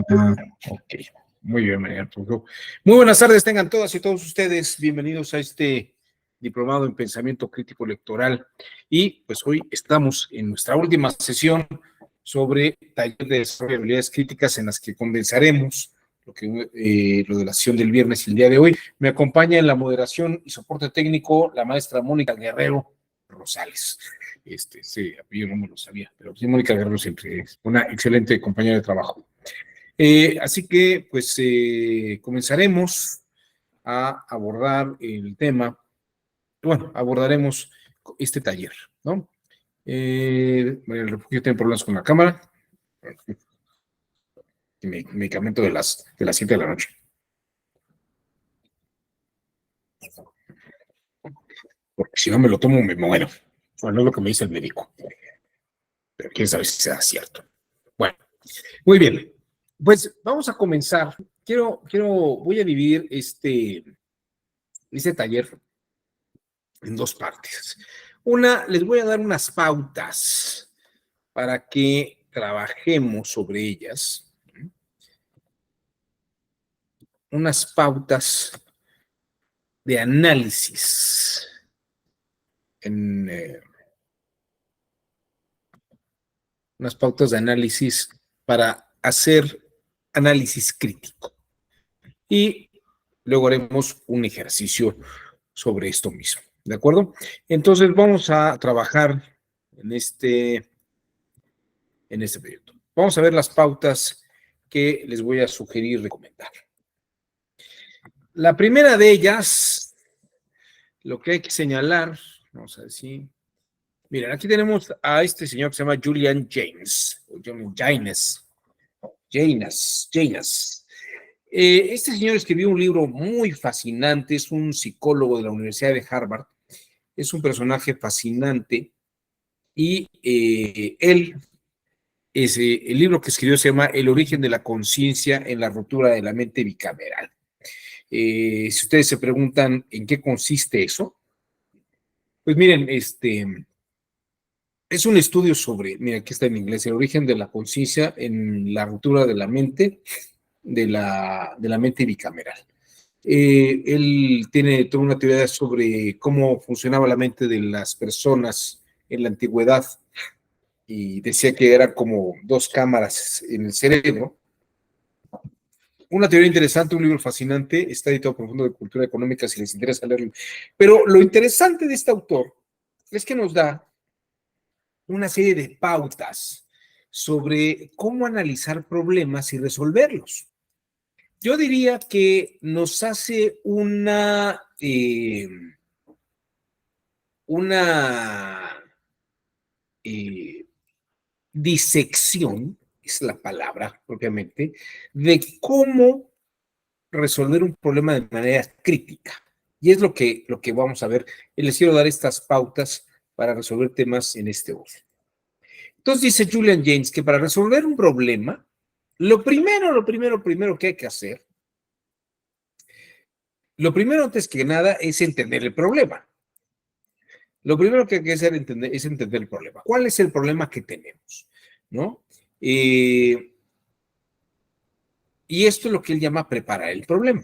Ok, muy bien, María Arturo. Muy buenas tardes, tengan todas y todos ustedes bienvenidos a este diplomado en pensamiento crítico electoral. Y pues hoy estamos en nuestra última sesión sobre taller de desarrollo de habilidades críticas en las que condensaremos lo de la sesión del viernes y el día de hoy. Me acompaña en la moderación y soporte técnico la maestra Mónica Guerrero Rosales. Sí, yo no me lo sabía, pero sí, Mónica Guerrero siempre es una excelente compañera de trabajo. Así que, pues, comenzaremos a abordar el tema. Bueno, abordaremos este taller, ¿no? El refugio tiene problemas con la cámara. Medicamento de las 7 de la noche. Porque si no me lo tomo, me muero. Bueno, es lo que me dice el médico. Pero quién sabe si sea cierto. Bueno, muy bien. Pues vamos a comenzar. Voy a dividir este taller en dos partes. Les voy a dar unas pautas para que trabajemos sobre ellas. Unas pautas de análisis. Unas pautas de análisis para hacer análisis crítico. Y luego haremos un ejercicio sobre esto mismo. ¿De acuerdo? Entonces vamos a trabajar en este proyecto. Vamos a ver las pautas que les voy a sugerir y recomendar. La primera de ellas, lo que hay que señalar, vamos a decir, miren, aquí tenemos a este señor que se llama Julian Jaynes, o Jaynes. Este señor escribió un libro muy fascinante, es un psicólogo de la Universidad de Harvard, es un personaje fascinante y el libro que escribió se llama El origen de la conciencia en la ruptura de la mente bicameral. Si ustedes se preguntan en qué consiste eso, pues miren, es un estudio sobre, mira, aquí está en inglés, el origen de la conciencia en la ruptura de la mente, de la mente bicameral. Él tiene toda una teoría sobre cómo funcionaba la mente de las personas en la antigüedad y decía que eran como dos cámaras en el cerebro. Una teoría interesante, un libro fascinante, está editado por el Fondo de Cultura Económica si les interesa leerlo. Pero lo interesante de este autor es que nos da una serie de pautas sobre cómo analizar problemas y resolverlos. Yo diría que nos hace una disección, es la palabra propiamente, de cómo resolver un problema de manera crítica. Y es lo que vamos a ver. Y les quiero dar estas pautas para resolver temas en este orden. Entonces dice Julian Jaynes que para resolver un problema, lo primero que hay que hacer, lo primero antes que nada es entender el problema. Lo primero que hay que hacer es entender el problema. ¿Cuál es el problema que tenemos? ¿No? Y esto es lo que él llama preparar el problema.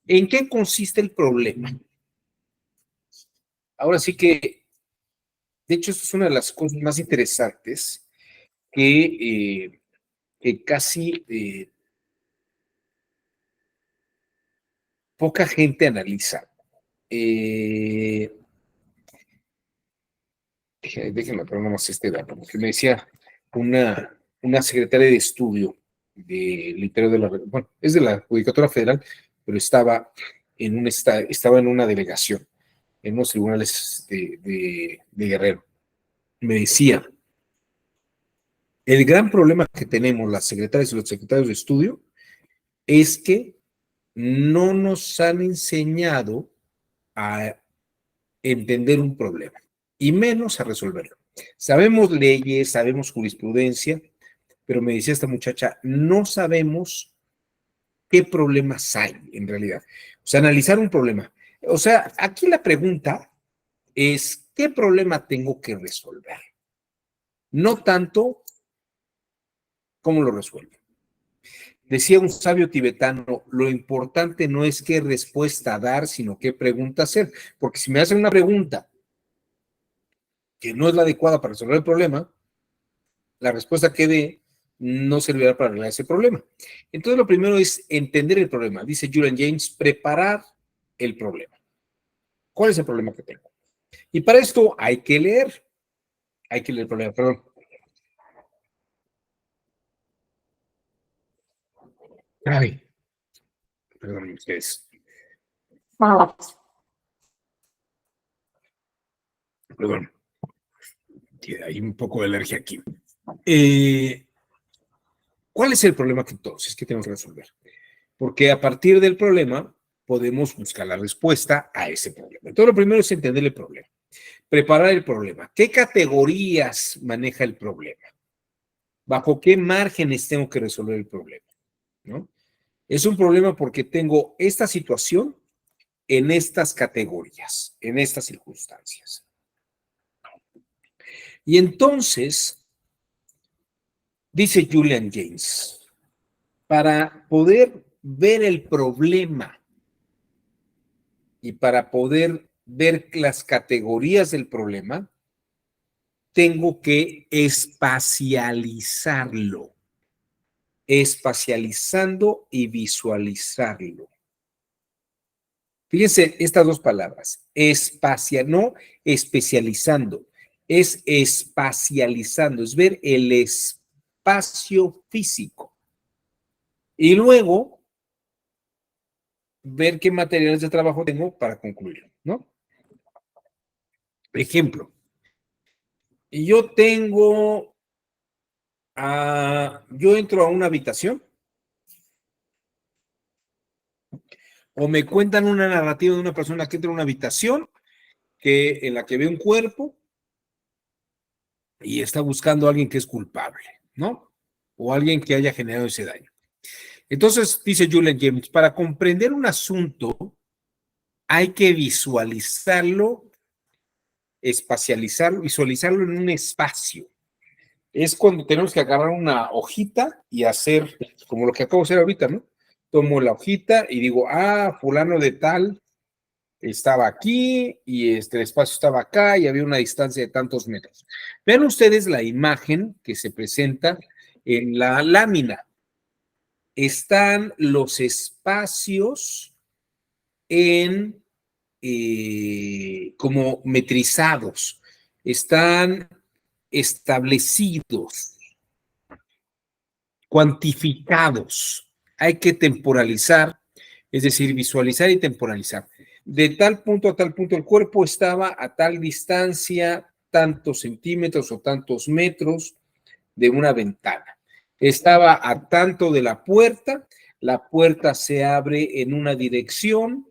¿En qué consiste el problema? Ahora sí que, de hecho, esto es una de las cosas más interesantes que casi poca gente analiza. Déjenme poner nomás este dato, porque me decía una secretaria de estudio del interior de bueno, es de la Judicatura Federal, pero estaba en una delegación, en unos tribunales de Guerrero. Me decía, el gran problema que tenemos las secretarias y los secretarios de estudio es que no nos han enseñado a entender un problema y menos a resolverlo. Sabemos leyes, sabemos jurisprudencia, pero me decía esta muchacha, no sabemos qué problemas hay en realidad. O sea, analizar un problema. O sea, aquí la pregunta es, ¿qué problema tengo que resolver? No tanto cómo lo resuelvo. Decía un sabio tibetano, lo importante no es qué respuesta dar, sino qué pregunta hacer. Porque si me hacen una pregunta que no es la adecuada para resolver el problema, la respuesta que dé no servirá para arreglar ese problema. Entonces, lo primero es entender el problema. Dice Julian James, preparar el problema. ¿Cuál es el problema que tengo? Y para esto hay que leer el problema, perdón. Ay, perdón ustedes. Perdón, hay un poco de alergia aquí. ¿Cuál es el problema que entonces que tenemos que resolver? Porque a partir del problema podemos buscar la respuesta a ese problema. Entonces, lo primero es entender el problema. Preparar el problema. ¿Qué categorías maneja el problema? ¿Bajo qué márgenes tengo que resolver el problema? ¿No? Es un problema porque tengo esta situación en estas categorías, en estas circunstancias. Y entonces, dice Julian James, para poder ver el problema y para poder ver las categorías del problema, tengo que espacializarlo, espacializando y visualizarlo. Fíjense estas dos palabras, no especializando, es espacializando, es ver el espacio físico. Y luego, ver qué materiales de trabajo tengo para concluir, ¿no? Ejemplo, yo entro a una habitación o me cuentan una narrativa de una persona que entra a una habitación en la que ve un cuerpo y está buscando a alguien que es culpable, ¿no? O alguien que haya generado ese daño. Entonces, dice Julian James, para comprender un asunto hay que visualizarlo, espacializarlo, visualizarlo en un espacio. Es cuando tenemos que agarrar una hojita y hacer, como lo que acabo de hacer ahorita, ¿no? Tomo la hojita y digo, fulano de tal estaba aquí y el espacio estaba acá y había una distancia de tantos metros. Vean ustedes la imagen que se presenta en la lámina. Están los espacios como metrizados, están establecidos, cuantificados. Hay que temporalizar, es decir, visualizar y temporalizar. De tal punto a tal punto el cuerpo estaba a tal distancia, tantos centímetros o tantos metros de una ventana. Estaba a tanto de la puerta se abre en una dirección,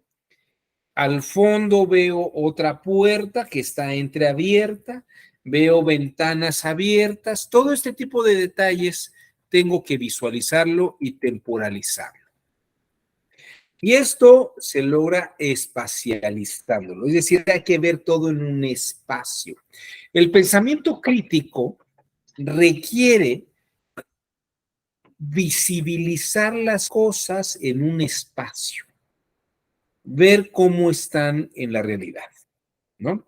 al fondo veo otra puerta que está entreabierta, veo ventanas abiertas, todo este tipo de detalles tengo que visualizarlo y temporalizarlo. Y esto se logra espacializándolo, es decir, hay que ver todo en un espacio. El pensamiento crítico requiere visibilizar las cosas en un espacio, ver cómo están en la realidad, ¿no?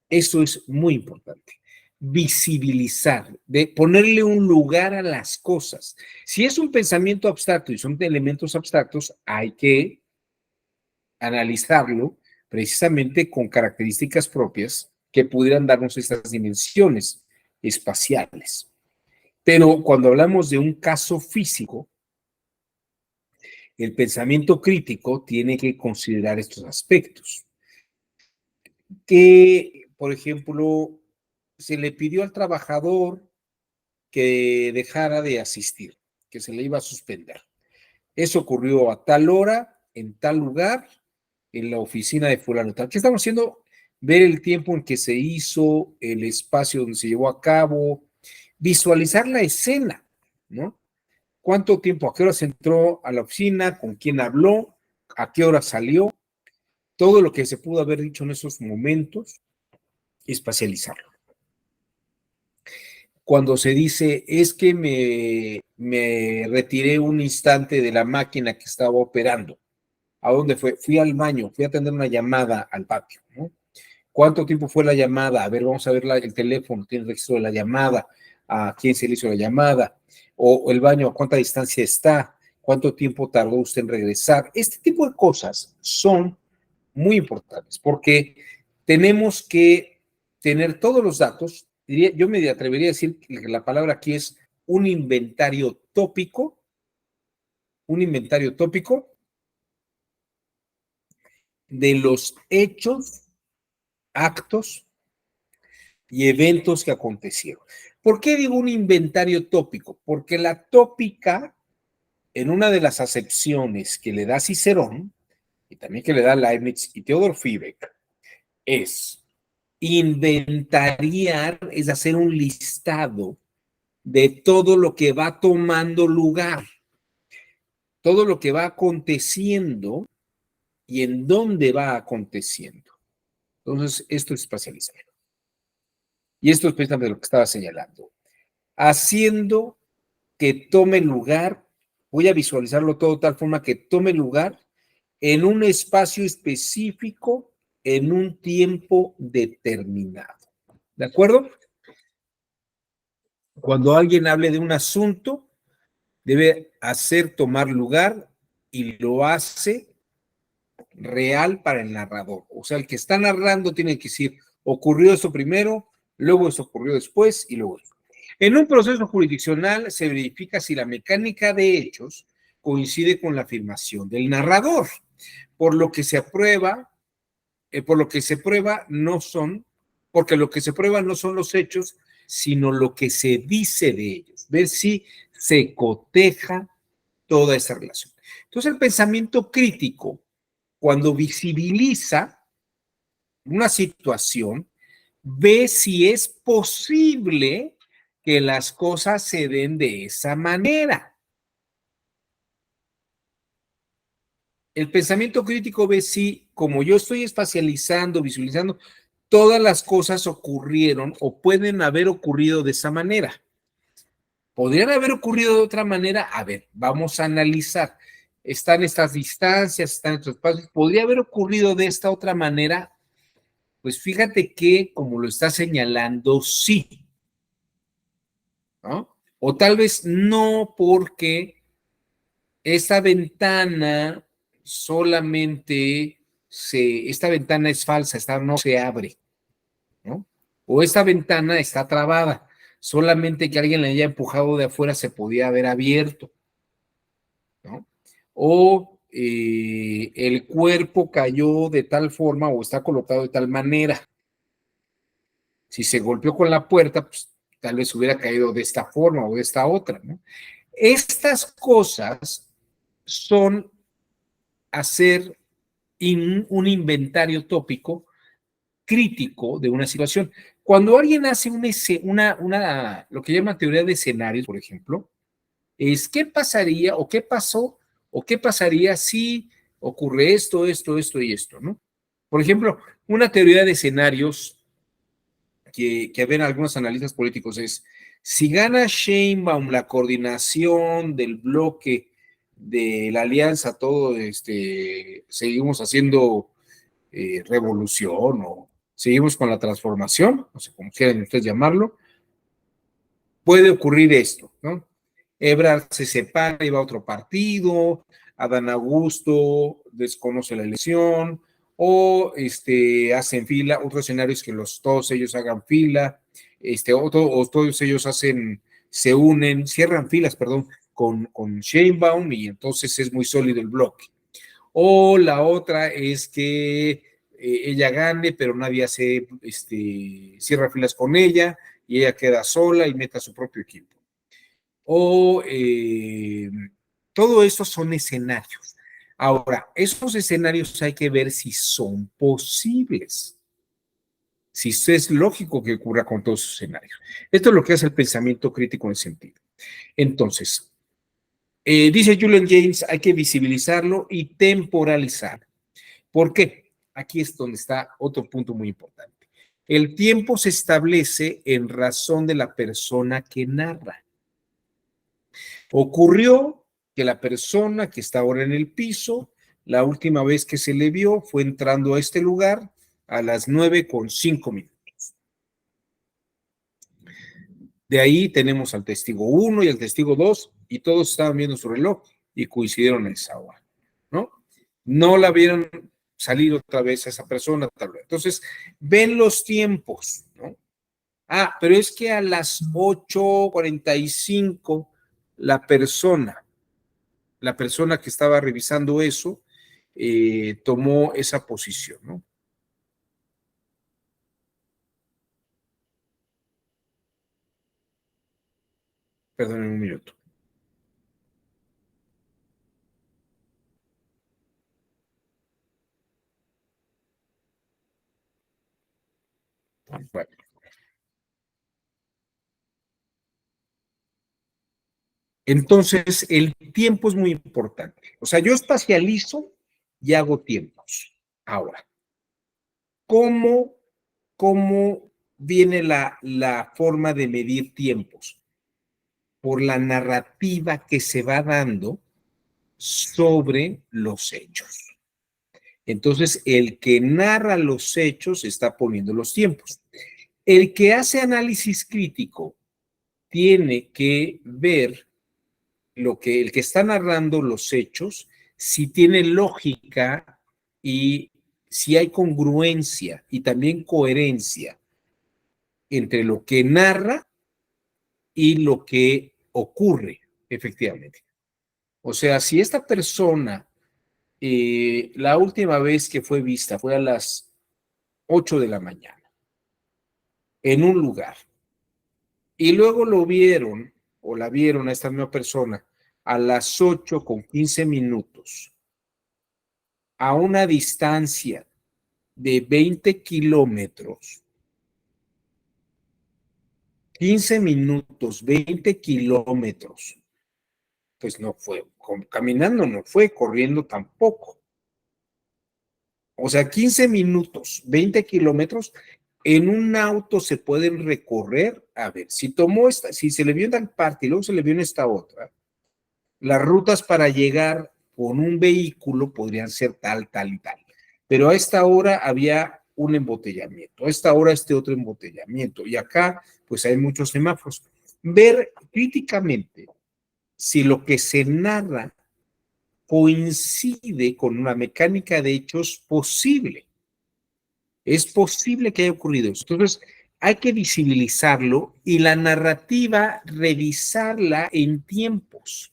Eso es muy importante. Visibilizar, de ponerle un lugar a las cosas. Si es un pensamiento abstracto y son elementos abstractos, hay que analizarlo precisamente con características propias que pudieran darnos estas dimensiones espaciales. Pero cuando hablamos de un caso físico, el pensamiento crítico tiene que considerar estos aspectos. Que, por ejemplo, se le pidió al trabajador que dejara de asistir, que se le iba a suspender. Eso ocurrió a tal hora, en tal lugar, en la oficina de fulano tal. ¿Qué estamos haciendo? Ver el tiempo en que se hizo, el espacio donde se llevó a cabo, visualizar la escena, ¿no? ¿Cuánto tiempo, a qué hora se entró a la oficina, con quién habló, a qué hora salió? Todo lo que se pudo haber dicho en esos momentos, espacializarlo. cuando se dice, es que me retiré un instante de la máquina que estaba operando. ¿A dónde fue? Fui al baño, fui a atender una llamada al patio, ¿no? ¿Cuánto tiempo fue la llamada? A ver, vamos a ver el teléfono, tiene registro de la llamada, a quién se le hizo la llamada, o el baño, a cuánta distancia está, cuánto tiempo tardó usted en regresar. Este tipo de cosas son muy importantes porque tenemos que tener todos los datos. Yo me atrevería a decir que la palabra aquí es un inventario tópico, de los hechos, actos y eventos que acontecieron. ¿Por qué digo un inventario tópico? Porque la tópica, en una de las acepciones que le da Cicerón, y también que le da Leibniz y Theodor Fiebig, es inventariar, es hacer un listado de todo lo que va tomando lugar, todo lo que va aconteciendo y en dónde va aconteciendo. Entonces, esto es espacializar. Y esto es precisamente lo que estaba señalando. Haciendo que tome lugar, voy a visualizarlo todo de tal forma que tome lugar en un espacio específico, en un tiempo determinado. ¿De acuerdo? Cuando alguien hable de un asunto, debe hacer tomar lugar y lo hace real para el narrador. O sea, el que está narrando tiene que decir, ocurrió esto primero, luego esto ocurrió después y luego esto. En un proceso jurisdiccional se verifica si la mecánica de hechos coincide con la afirmación del narrador, por lo que se aprueba, porque lo que se prueba no son los hechos, sino lo que se dice de ellos. Ver si se coteja toda esa relación. Entonces, el pensamiento crítico, cuando visibiliza una situación, ve si es posible que las cosas se den de esa manera. El pensamiento crítico ve si, como yo estoy espacializando, visualizando, todas las cosas ocurrieron o pueden haber ocurrido de esa manera. ¿Podrían haber ocurrido de otra manera? A ver, vamos a analizar. Están estas distancias, están estos espacios. ¿Podría haber ocurrido de esta otra manera? Pues fíjate que, como lo está señalando, sí, ¿no? O tal vez no, porque esta ventana solamente esta ventana es falsa, esta no se abre, ¿no? O esta ventana está trabada, solamente que alguien la haya empujado de afuera se podía haber abierto, ¿no? O el cuerpo cayó de tal forma o está colocado de tal manera. Si se golpeó con la puerta, pues tal vez hubiera caído de esta forma o de esta otra, ¿no? Estas cosas son hacer un inventario tópico crítico de una situación. Cuando alguien hace lo que llama teoría de escenarios, por ejemplo, es qué pasaría o qué pasó o qué pasaría si ocurre esto, esto, esto y esto, ¿no? Por ejemplo, una teoría de escenarios que ven algunos analistas políticos es, si gana Sheinbaum la coordinación del bloque de la alianza, todo seguimos haciendo revolución o seguimos con la transformación, no sé cómo quieran ustedes llamarlo, puede ocurrir esto, ¿no? Ebrard se separa y va a otro partido, Adán Augusto desconoce la elección, o hacen fila, otro escenario es que todos ellos hagan fila, o todos ellos se unen, cierran filas, perdón, con Sheinbaum y entonces es muy sólido el bloque. O la otra es que ella gane, pero nadie cierra filas con ella y ella queda sola y meta a su propio equipo. O todo eso son escenarios. Ahora, esos escenarios hay que ver si son posibles, si es lógico que ocurra con todos esos escenarios. Esto es lo que hace el pensamiento crítico en ese sentido. Entonces, dice Julian James, hay que visibilizarlo y temporalizar. ¿Por qué? Aquí es donde está otro punto muy importante. El tiempo se establece en razón de la persona que narra. Ocurrió que la persona que está ahora en el piso, la última vez que se le vio fue entrando a este lugar a las 9:05. De ahí tenemos al testigo 1 y al testigo 2 y todos estaban viendo su reloj y coincidieron en esa hora, ¿no? No la vieron salir otra vez a esa persona, tal vez. Entonces, ven los tiempos, ¿no? Ah, pero es que a las 8:45 la persona que estaba revisando eso, tomó esa posición, ¿no? Perdón, un minuto. Bueno. Entonces, el tiempo es muy importante. O sea, yo espacializo y hago tiempos. Ahora, ¿cómo, cómo viene la forma de medir tiempos? Por la narrativa que se va dando sobre los hechos. Entonces, el que narra los hechos está poniendo los tiempos. El que hace análisis crítico tiene que ver el que está narrando los hechos, si tiene lógica y si hay congruencia y también coherencia entre lo que narra y lo que ocurre efectivamente. O sea, si esta persona, la última vez que fue vista fue a las 8 de la mañana en un lugar y luego lo vieron o la vieron a esta misma persona a las 8:15 a una distancia de 20 kilómetros, 15 minutos, 20 kilómetros, pues no fue, caminando no fue, corriendo tampoco. O sea, 15 minutos, 20 kilómetros, en un auto se pueden recorrer, a ver, si tomó esta, si se le vio en tal parte y luego se le vio en esta otra, las rutas para llegar con un vehículo podrían ser tal, tal y tal. Pero a esta hora había un embotellamiento, a esta hora este otro embotellamiento, y acá pues hay muchos semáforos. Ver críticamente si lo que se narra coincide con una mecánica de hechos posible. Es posible que haya ocurrido eso. Entonces, hay que visibilizarlo y la narrativa revisarla en tiempos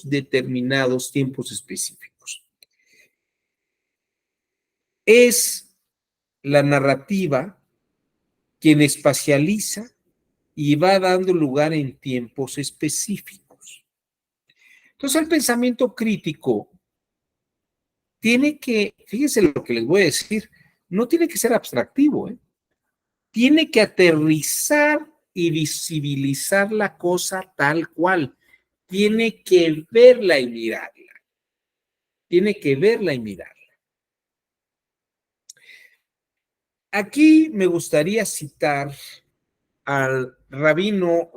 determinados, tiempos específicos. Es la narrativa quien espacializa y va dando lugar en tiempos específicos. Entonces, el pensamiento crítico tiene que, fíjense lo que les voy a decir, no tiene que ser abstractivo, ¿eh? Tiene que aterrizar y visibilizar la cosa tal cual. Tiene que verla y mirarla. Tiene que verla y mirarla. Aquí me gustaría citar al rabino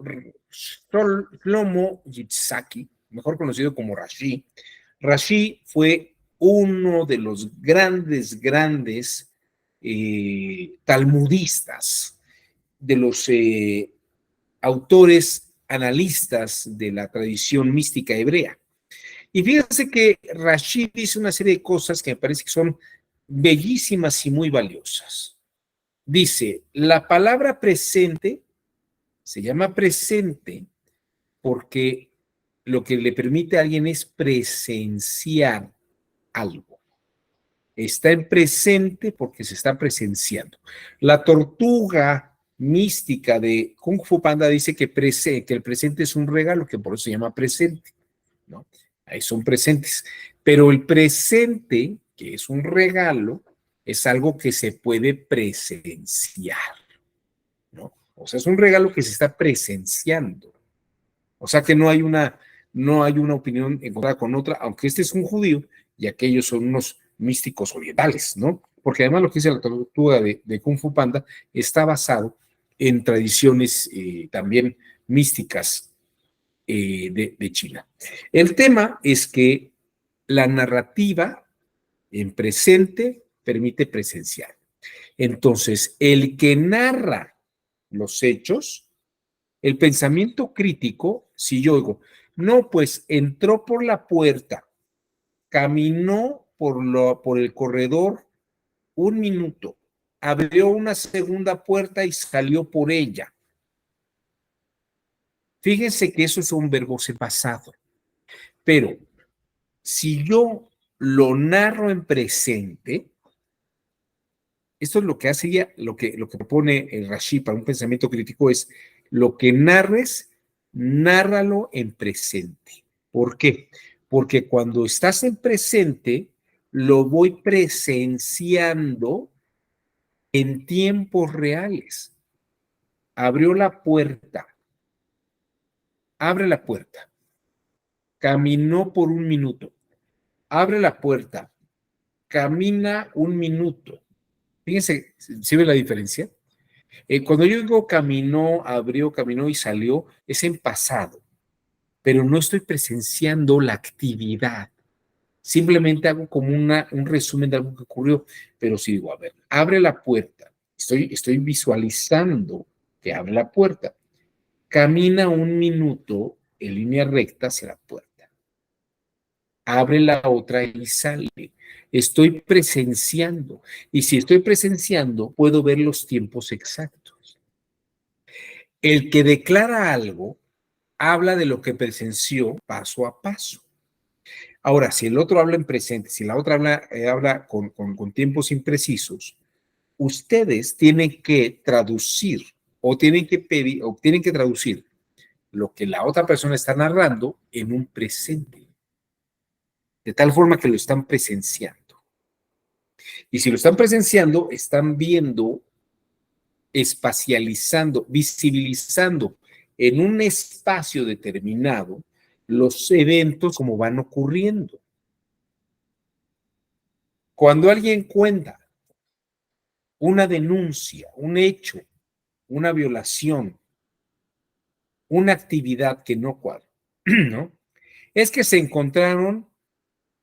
Shlomo Yitzhaki, mejor conocido como Rashi. Rashi fue uno de los grandes talmudistas, de los autores analistas de la tradición mística hebrea. Y fíjense que Rashi dice una serie de cosas que me parece que son bellísimas y muy valiosas. Dice, la palabra presente se llama presente porque lo que le permite a alguien es presenciar algo. Está en presente porque se está presenciando. La tortuga mística de Kung Fu Panda dice que el presente es un regalo, que por eso se llama presente, ¿no? Ahí son presentes. Pero el presente, que es un regalo, es algo que se puede presenciar, ¿no? O sea, es un regalo que se está presenciando. O sea que no hay una opinión encontrada con otra, aunque este es un judío y aquellos son unos místicos orientales, ¿no? porque además lo que dice la tortuga de Kung Fu Panda está basado en tradiciones también místicas de China. El tema es que la narrativa en presente permite presenciar. Entonces, el que narra los hechos, el pensamiento crítico, si yo digo, no, pues entró por la puerta, caminó por el corredor 1 minuto, abrió una segunda puerta y salió por ella. Fíjense que eso es un verbo pasado, pero si yo lo narro en presente, esto es lo que hace ya, lo que propone el Rashi para un pensamiento crítico es lo que narres, nárralo en presente. ¿Por qué? Porque cuando estás en presente, lo voy presenciando en tiempos reales. Abrió la puerta, abre la puerta, caminó por 1 minuto, abre la puerta, camina 1 minuto. Fíjense, ¿sí ve la diferencia? Cuando yo digo caminó, abrió, caminó y salió, es en pasado, pero no estoy presenciando la actividad. Simplemente hago como un resumen de algo que ocurrió, pero si digo, a ver, abre la puerta, estoy visualizando que abre la puerta, camina 1 minuto en línea recta hacia la puerta, abre la otra y sale. Estoy presenciando, y si estoy presenciando, puedo ver los tiempos exactos. El que declara algo habla de lo que presenció paso a paso. Ahora, si el otro habla en presente, si la otra habla con tiempos imprecisos, ustedes tienen que traducir o tienen que pedir o tienen que traducir lo que la otra persona está narrando en un presente, de tal forma que lo están presenciando. Y si lo están presenciando, están viendo, espacializando, visibilizando en un espacio determinado los eventos como van ocurriendo. Cuando alguien cuenta una denuncia, un hecho, una violación, una actividad que no cuadra, ¿no? Es que se encontraron,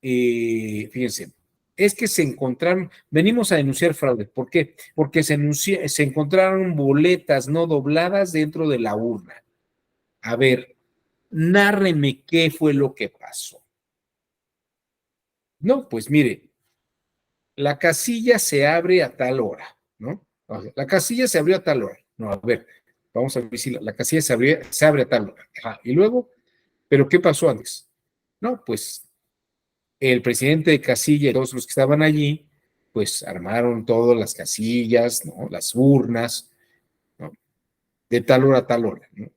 fíjense, es que se encontraron, venimos a denunciar fraude. ¿Por qué? Porque se encontraron boletas no dobladas dentro de la urna. A ver, nárreme qué fue lo que pasó. No, pues mire, la casilla se abre a tal hora, ¿no? La casilla se abrió a tal hora. No, a ver, vamos a ver si la casilla se abre a tal hora. Ajá. Y luego, ¿pero qué pasó antes? No, pues el presidente de casilla y todos los que estaban allí, pues armaron todas las casillas, ¿no? Las urnas, ¿no? De tal hora a tal hora, ¿no?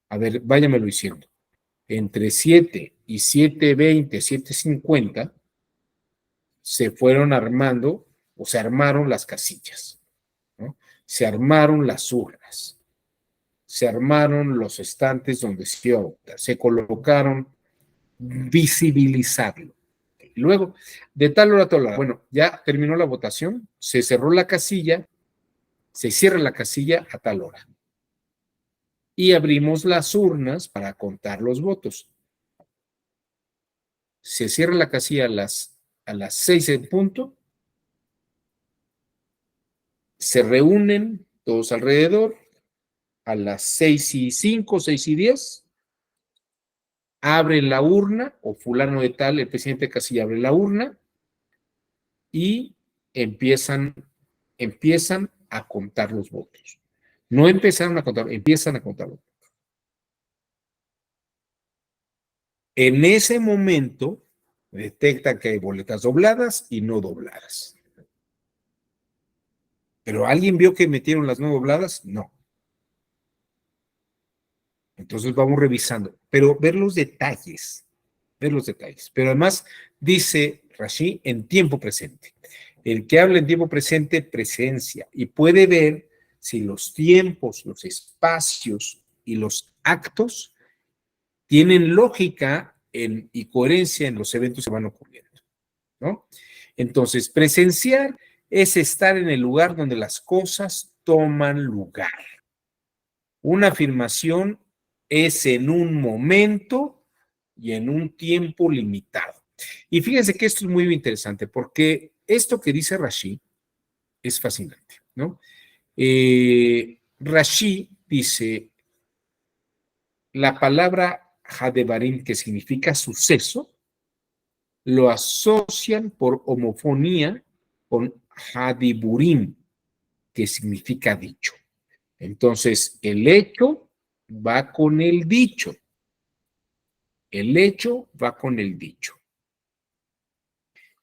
A ver, váyamelo diciendo. Entre 7 y 7:20, 7:50, se fueron armando o se armaron las casillas, ¿no? Se armaron las urnas, se armaron los estantes donde se iba a votar, se colocaron, visibilizarlo. Y luego, de tal hora a tal hora, bueno, ya terminó la votación, se cerró la casilla, se cierra la casilla a tal hora. Y abrimos las urnas para contar los votos. Se cierra la casilla a las 6 en punto, se reúnen todos alrededor, a las 6:05, 6:10, abren la urna, o fulano de tal, el presidente de casilla abre la urna, y empiezan a contar los votos. No empezaron a contar, empiezan a contar los votos. En ese momento detectan que hay boletas dobladas y no dobladas. ¿Pero alguien vio que metieron las no dobladas? No. Entonces vamos revisando, pero ver los detalles. Pero además dice Rashi en tiempo presente. El que habla en tiempo presente, presencia, y puede ver si los tiempos, los espacios y los actos tienen lógica y coherencia en los eventos que van ocurriendo, ¿no? Entonces, presenciar es estar en el lugar donde las cosas toman lugar. Una afirmación es en un momento y en un tiempo limitado. Y fíjense que esto es muy interesante porque esto que dice Rashi es fascinante, ¿no? Rashi dice, la palabra Hadebarim, que significa suceso, lo asocian por homofonía con Hadiburim, que significa dicho. Entonces, el hecho va con el dicho. El hecho va con el dicho.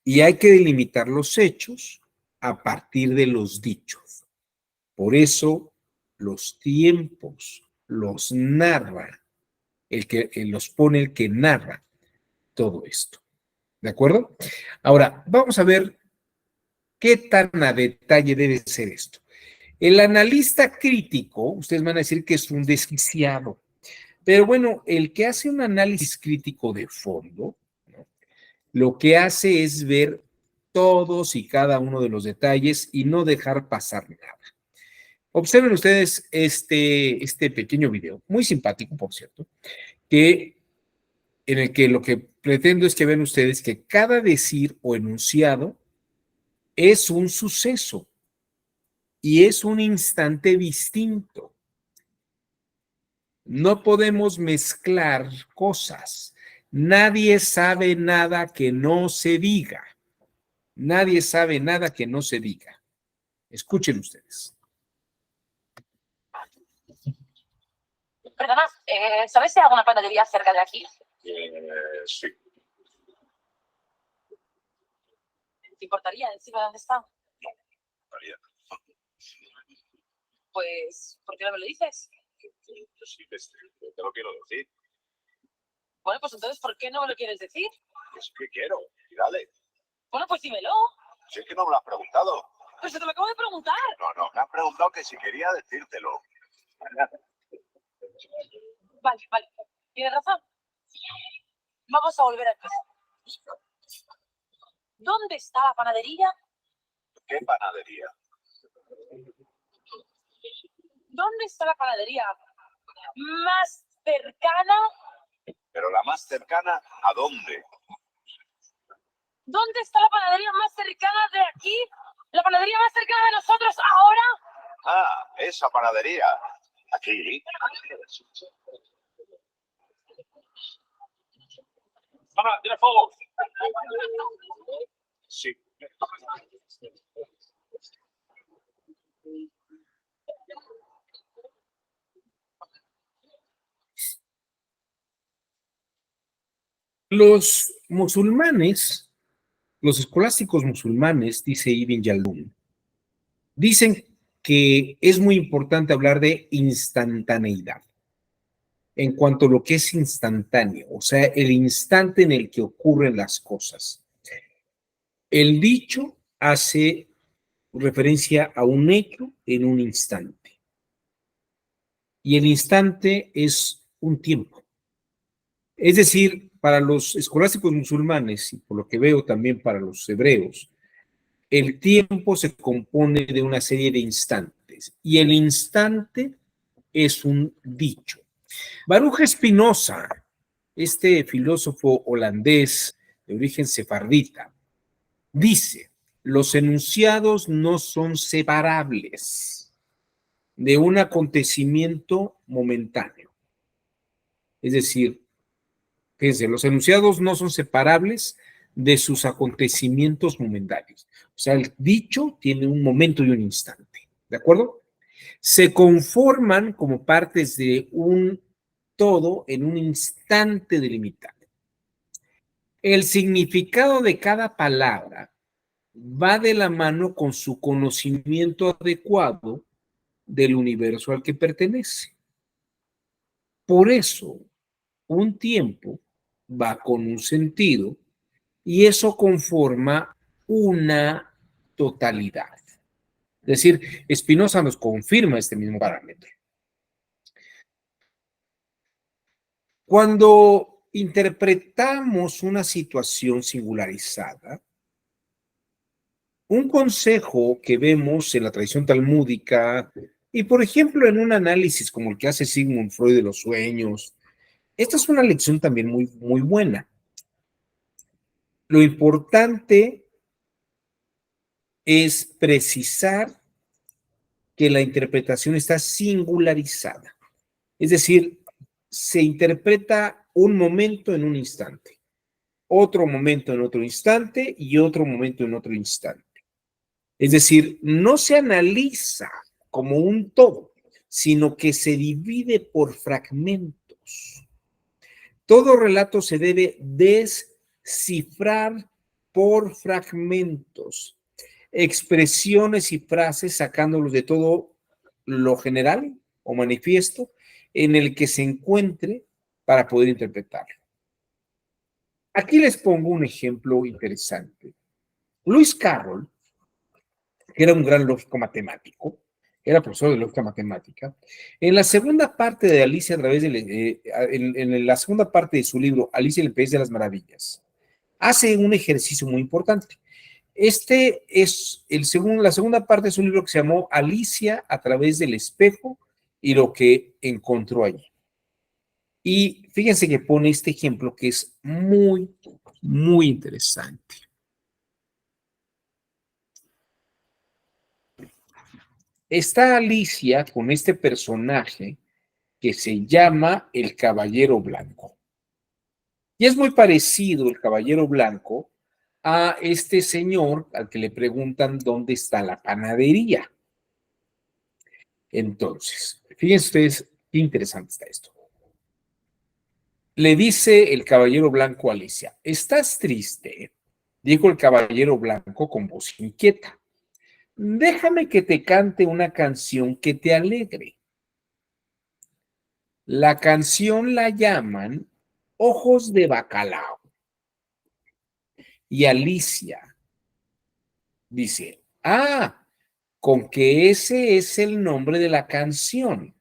Y hay que delimitar los hechos a partir de los dichos. Por eso, los tiempos los narra, los pone el que narra todo esto. ¿De acuerdo? Ahora, vamos a ver qué tan a detalle debe ser esto. El analista crítico, ustedes van a decir que es un desquiciado, pero bueno, el que hace un análisis crítico de fondo, ¿no? Lo que hace es ver todos y cada uno de los detalles y no dejar pasar nada. Observen ustedes este pequeño video, muy simpático, por cierto, en el que lo que pretendo es que vean ustedes que cada decir o enunciado es un suceso y es un instante distinto. No podemos mezclar cosas. Nadie sabe nada que no se diga. Nadie sabe nada que no se diga. Escuchen ustedes. Perdona, ¿sabes si hay alguna panadería cerca de aquí? Sí. ¿Te importaría decirme dónde está? María. Pues, ¿por qué no me lo dices? Yo sí te lo quiero decir. Bueno, pues entonces, ¿por qué no me lo quieres decir? Es que quiero. Y dale. Bueno, pues dímelo. Si es que no me lo has preguntado. Pues te lo acabo de preguntar. No, me has preguntado que si quería decírtelo. Vale. Tienes razón. Vamos a volver a casa. ¿Dónde está la panadería? ¿Qué panadería? ¿Dónde está la panadería más cercana? Pero la más cercana, ¿a dónde? ¿Dónde está la panadería más cercana de aquí? ¿La panadería más cercana de nosotros ahora? Ah, esa panadería. Aquí. ¡Mamá, tiene fuego! Sí. Los musulmanes, los escolásticos musulmanes, dice Ibn Yaldún, dicen que es muy importante hablar de instantaneidad en cuanto a lo que es instantáneo, o sea, el instante en el que ocurren las cosas. El dicho hace referencia a un hecho en un instante. Y el instante es un tiempo. Es decir, para los escolásticos musulmanes, y por lo que veo también para los hebreos, el tiempo se compone de una serie de instantes y el instante es un dicho. Baruch Spinoza, este filósofo holandés de origen sefardita, dice, los enunciados no son separables de un acontecimiento momentáneo. Es decir, fíjense, los enunciados no son separables de sus acontecimientos momentáneos. O sea, el dicho tiene un momento y un instante, ¿de acuerdo? Se conforman como partes de un todo en un instante delimitado. El significado de cada palabra va de la mano con su conocimiento adecuado del universo al que pertenece. Por eso, un tiempo va con un sentido y eso conforma una totalidad. Es decir, Spinoza nos confirma este mismo parámetro. Cuando interpretamos una situación singularizada, Un consejo que vemos en la tradición talmúdica y, por ejemplo, en un análisis como el que hace Sigmund Freud de los sueños, esta es una lección también muy, muy buena. Lo importante es precisar que la interpretación está singularizada. Es decir, se interpreta un momento en un instante, otro momento en otro instante y otro momento en otro instante. Es decir, no se analiza como un todo, sino que se divide por fragmentos. Todo relato se debe descifrar por fragmentos, expresiones y frases sacándolos de todo lo general o manifiesto en el que se encuentre para poder interpretarlo. Aquí les pongo un ejemplo interesante. Lewis Carroll, que era un gran lógico matemático, era profesor de lógica matemática, en la segunda parte de Alicia a través de, en la segunda parte de su libro Alicia en el País de las Maravillas, hace un ejercicio muy importante. Este es la segunda parte de su libro que se llamó Alicia a través del espejo y lo que encontró allí. Y fíjense que pone este ejemplo que es muy, muy interesante. Está Alicia con este personaje que se llama el Caballero Blanco. Y es muy parecido el Caballero Blanco a este señor al que le preguntan dónde está la panadería. Entonces, fíjense ustedes qué interesante está esto. Le dice el Caballero Blanco a Alicia, ¿estás triste? Dijo el Caballero Blanco con voz inquieta. Déjame que te cante una canción que te alegre. La canción la llaman Ojos de Bacalao. Y Alicia dice, con que ese es el nombre de la canción.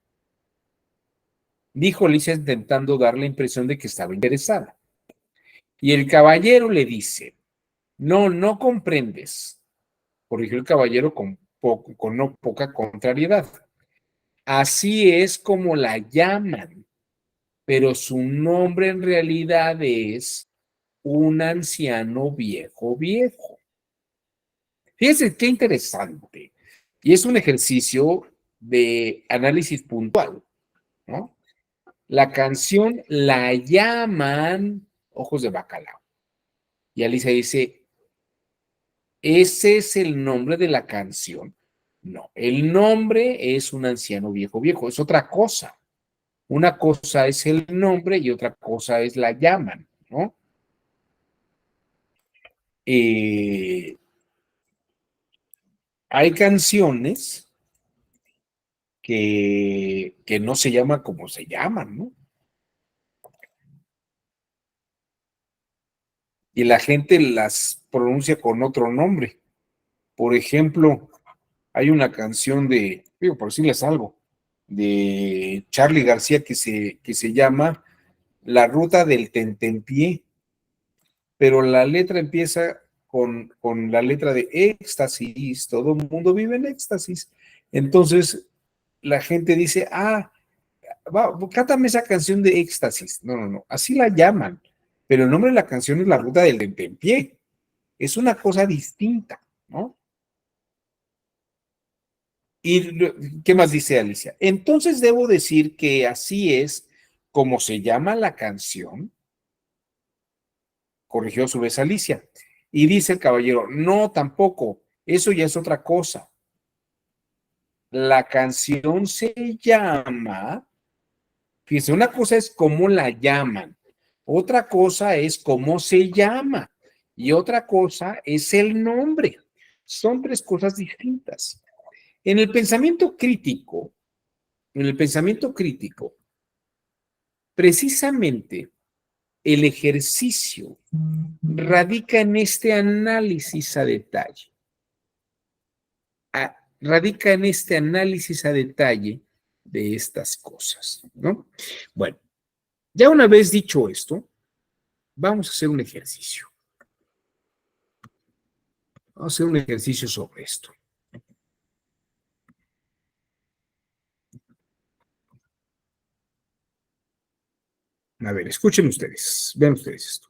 Dijo Alicia intentando dar la impresión de que estaba interesada. Y el caballero le dice, no comprendes, corrigió el caballero con no poca contrariedad. Así es como la llaman, pero su nombre en realidad es un anciano viejo. Fíjense qué interesante. Y es un ejercicio de análisis puntual, ¿no? La canción la llaman Ojos de Bacalao. Y Alicia dice, ¿ese es el nombre de la canción? No, el nombre es un anciano viejo, es otra cosa. Una cosa es el nombre y otra cosa es la llaman, ¿no? Hay canciones que no se llaman como se llaman, ¿no? Y la gente las pronuncia con otro nombre. Por ejemplo, hay una canción digo, por decirles algo, de Charly García que se llama La Ruta del Tentempié, pero la letra empieza con la letra de éxtasis, todo el mundo vive en éxtasis. Entonces, la gente dice, cántame esa canción de éxtasis. No, así la llaman, pero el nombre de la canción es La Ruta del Tentempié. Es una cosa distinta, ¿no? ¿Y qué más dice Alicia? Entonces debo decir que así es como se llama la canción, corrigió a su vez Alicia. Y dice el caballero, no, tampoco, eso ya es otra cosa. La canción se llama, fíjense, una cosa es cómo la llaman, otra cosa es cómo se llama y otra cosa es el nombre. Son tres cosas distintas. En el pensamiento crítico, precisamente el ejercicio radica en este análisis a detalle. Radica en este análisis a detalle de estas cosas, ¿no? Bueno, ya una vez dicho esto, vamos a hacer un ejercicio. Vamos a hacer un ejercicio sobre esto. A ver, escuchen ustedes, vean ustedes esto.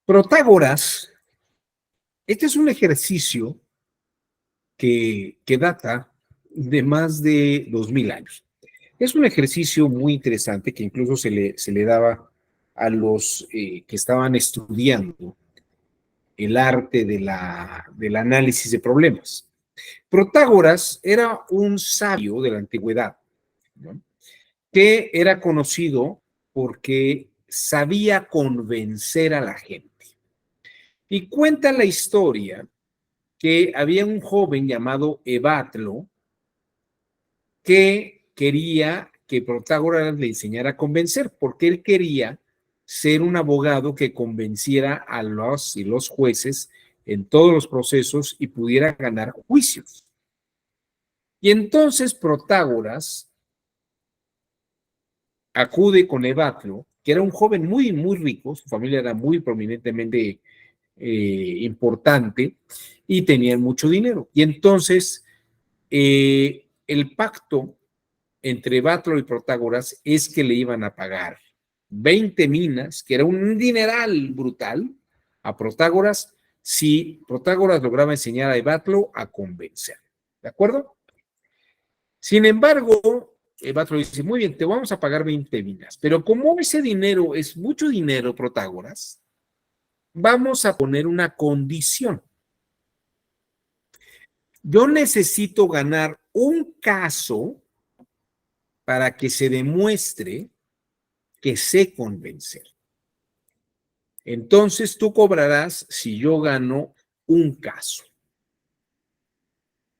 Protágoras, este es un ejercicio que data de más de 2000 años. Es un ejercicio muy interesante que incluso se le daba a los que estaban estudiando el arte del análisis de problemas. Protágoras era un sabio de la antigüedad, ¿no? Que era conocido porque sabía convencer a la gente. Y cuenta la historia que había un joven llamado Evatlo que quería que Protágoras le enseñara a convencer, porque él quería ser un abogado que convenciera a los jueces en todos los procesos y pudiera ganar juicios. Y entonces Protágoras acude con Evatlo, que era un joven muy, muy rico, su familia era muy prominentemente importante y tenían mucho dinero. Y entonces el pacto entre Evatlo y Protágoras es que le iban a pagar 20 minas, que era un dineral brutal, a Protágoras, si Protágoras lograba enseñar a Evatlo a convencer. ¿De acuerdo? Sin embargo, Evatlo dice, muy bien, te vamos a pagar 20 minas, pero como ese dinero es mucho dinero, Protágoras, vamos a poner una condición. Yo necesito ganar un caso para que se demuestre que sé convencer. Entonces tú cobrarás si yo gano un caso.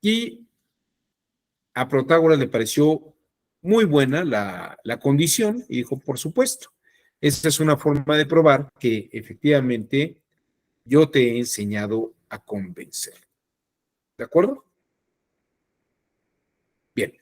Y a Protágoras le pareció muy buena la condición y dijo, por supuesto, esta es una forma de probar que efectivamente yo te he enseñado a convencer. ¿De acuerdo? Bien.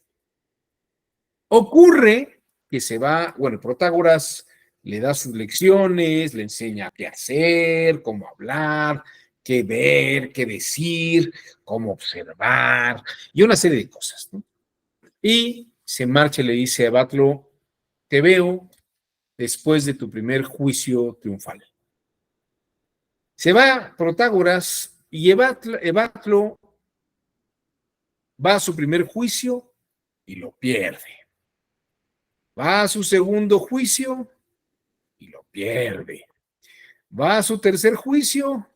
Ocurre que se va, bueno, Protágoras le da sus lecciones, le enseña qué hacer, cómo hablar, qué ver, qué decir, cómo observar y una serie de cosas, ¿no? Y se marcha y le dice a Evatlo, te veo después de tu primer juicio triunfal. Se va Protágoras y Evatlo va a su primer juicio y lo pierde. Va a su segundo juicio y lo pierde. Va a su tercer juicio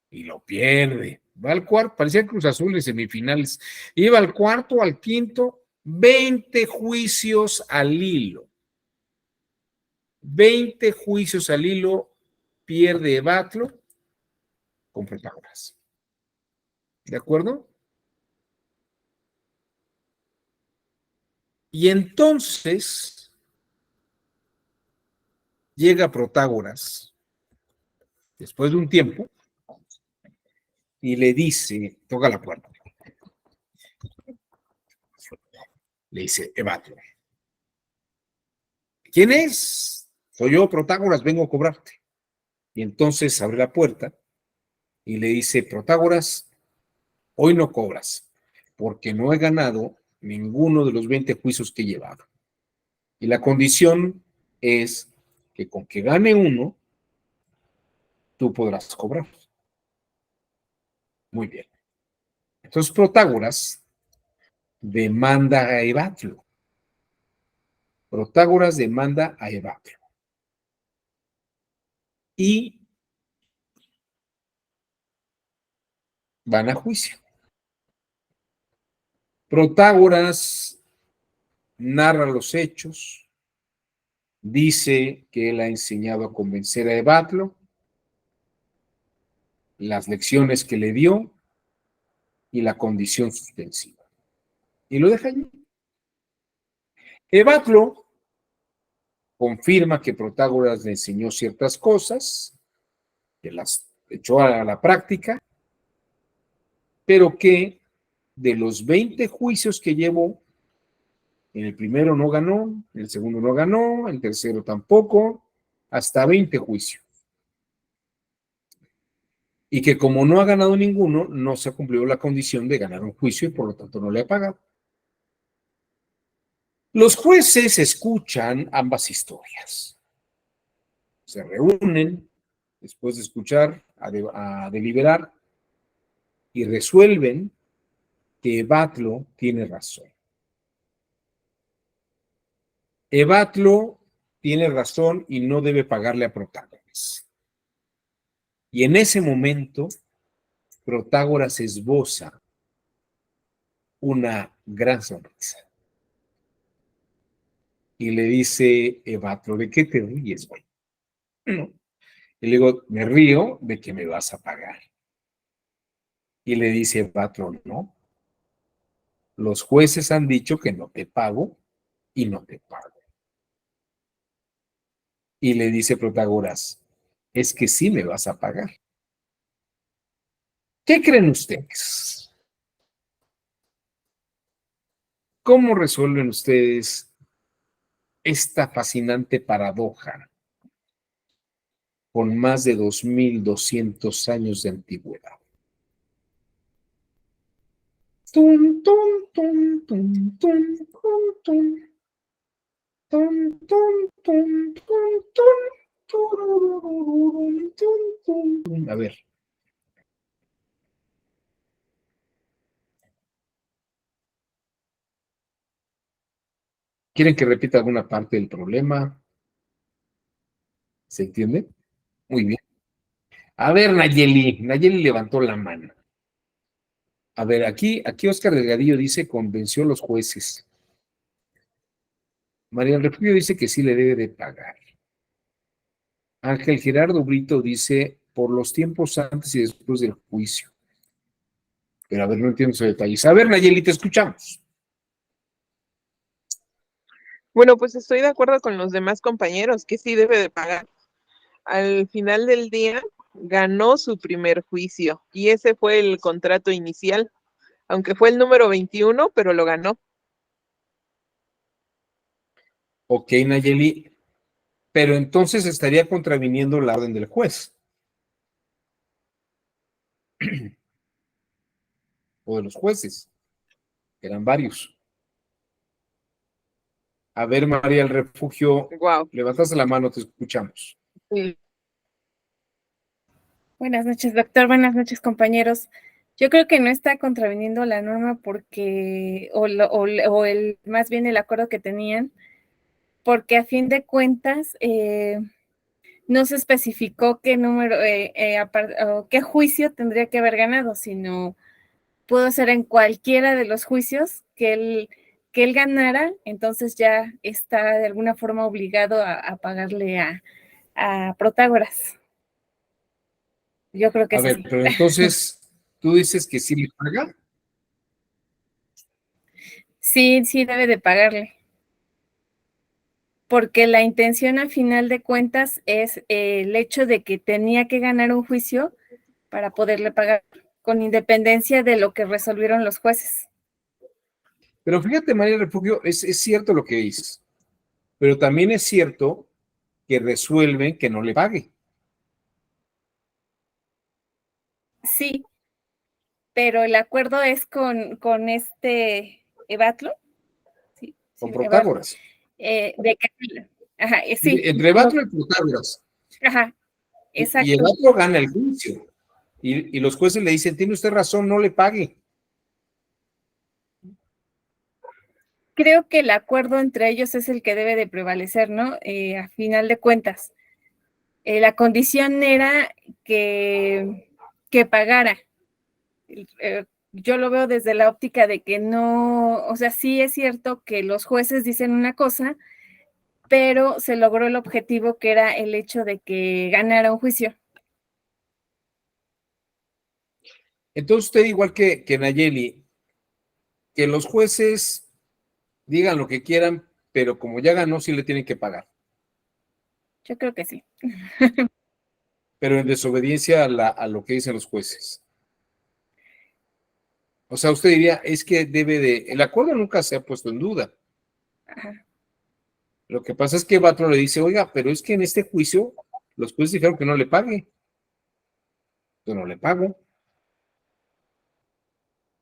y lo pierde. Va al cuarto, parecía Cruz Azul en semifinales. Iba al cuarto, al quinto, 20 juicios al hilo. 20 juicios al hilo pierde Evatlo con Protágoras. ¿De acuerdo? Y entonces llega Protágoras, después de un tiempo, y le dice, toca la puerta, le dice, Evatlo, ¿quién es? Soy yo, Protágoras, vengo a cobrarte. Y entonces abre la puerta y le dice, Protágoras, hoy no cobras, porque no he ganado ninguno de los 20 juicios que he llevado. Y la condición es que con que gane uno, tú podrás cobrar. Muy bien. Entonces Protágoras demanda a Evatlo. Protágoras demanda a Evatlo. Y van a juicio. Protágoras narra los hechos, dice que él ha enseñado a convencer a Evatlo, las lecciones que le dio y la condición suspensiva. Y lo deja allí. Evatlo confirma que Protágoras le enseñó ciertas cosas, que las echó a la práctica, pero que de los 20 juicios que llevó, en el primero no ganó, en el segundo no ganó, el tercero tampoco, hasta 20 juicios. Y que como no ha ganado ninguno, no se ha cumplido la condición de ganar un juicio y por lo tanto no le ha pagado. Los jueces escuchan ambas historias. Se reúnen después de escuchar, a deliberar y resuelven que Evatlo tiene razón. Evatlo tiene razón y no debe pagarle a Protágoras. Y en ese momento, Protágoras esboza una gran sonrisa. Y le dice Evatlo, ¿de qué te ríes, güey? No. Y le digo, me río de que me vas a pagar. Y le dice Evatlo, no. Los jueces han dicho que no te pago y no te pago. Y le dice Protágoras, es que sí me vas a pagar. ¿Qué creen ustedes? ¿Cómo resuelven ustedes esta fascinante paradoja con más de 2200 años de antigüedad? Tum, tum, tum, tum, tum, tum, tum. Tum, tum, tum, tum, tum, tururururum, tum, tum. A ver. ¿Quieren que repita alguna parte del problema? ¿Se entiende? Muy bien. A ver, Nayeli. Nayeli levantó la mano. A ver, aquí Oscar Delgadillo dice convenció a los jueces. María del Refugio dice que sí le debe de pagar. Ángel Gerardo Brito dice por los tiempos antes y después del juicio. Pero a ver, no entiendo esos detalles. A ver, Nayeli, te escuchamos. Bueno, pues estoy de acuerdo con los demás compañeros que sí debe de pagar. Al final del día ganó su primer juicio y ese fue el contrato inicial, aunque fue el número 21, pero lo ganó. Ok, Nayeli, pero entonces estaría contraviniendo la orden del juez. O de los jueces, que eran varios. A ver, María del Refugio, Wow. levantaste la mano, te escuchamos. Sí. Buenas noches, doctor. Buenas noches, compañeros. Yo creo que no está contraviniendo la norma porque, más bien el acuerdo que tenían, porque a fin de cuentas no se especificó qué número, o qué juicio tendría que haber ganado, sino pudo ser en cualquiera de los juicios que él ganara, entonces ya está de alguna forma obligado a pagarle a Protágoras. Yo creo que A es ver, así. pero entonces, ¿tú dices que sí le paga? Sí, sí debe de pagarle. Porque la intención a final de cuentas es el hecho de que tenía que ganar un juicio para poderle pagar, con independencia de lo que resolvieron los jueces. Pero fíjate, María del Refugio, es cierto lo que dices, pero también es cierto que resuelven que no le pague. Sí, pero el acuerdo es con este Evatlo, sí, Con sí, Evatlo, Protágoras. de que, ajá, sí, Entre Evatlo y Protágoras. ajá, Y exacto. Evatlo gana el juicio. Y los jueces le dicen, tiene usted razón, no le pague. Creo que el acuerdo entre ellos es el que debe de prevalecer, ¿no? A final de cuentas. La condición era que pagara. Yo lo veo desde la óptica de que no, o sea, sí es cierto que los jueces dicen una cosa, pero se logró el objetivo que era el hecho de que ganara un juicio. Entonces usted, igual que Nayeli, que los jueces digan lo que quieran, pero como ya ganó, sí le tienen que pagar. Yo creo que sí. Pero en desobediencia a lo que dicen los jueces. O sea, usted diría, es que el acuerdo nunca se ha puesto en duda. Ajá. Lo que pasa es que Evatlo le dice, oiga, pero es que en este juicio los jueces dijeron que no le pague. Yo no le pago.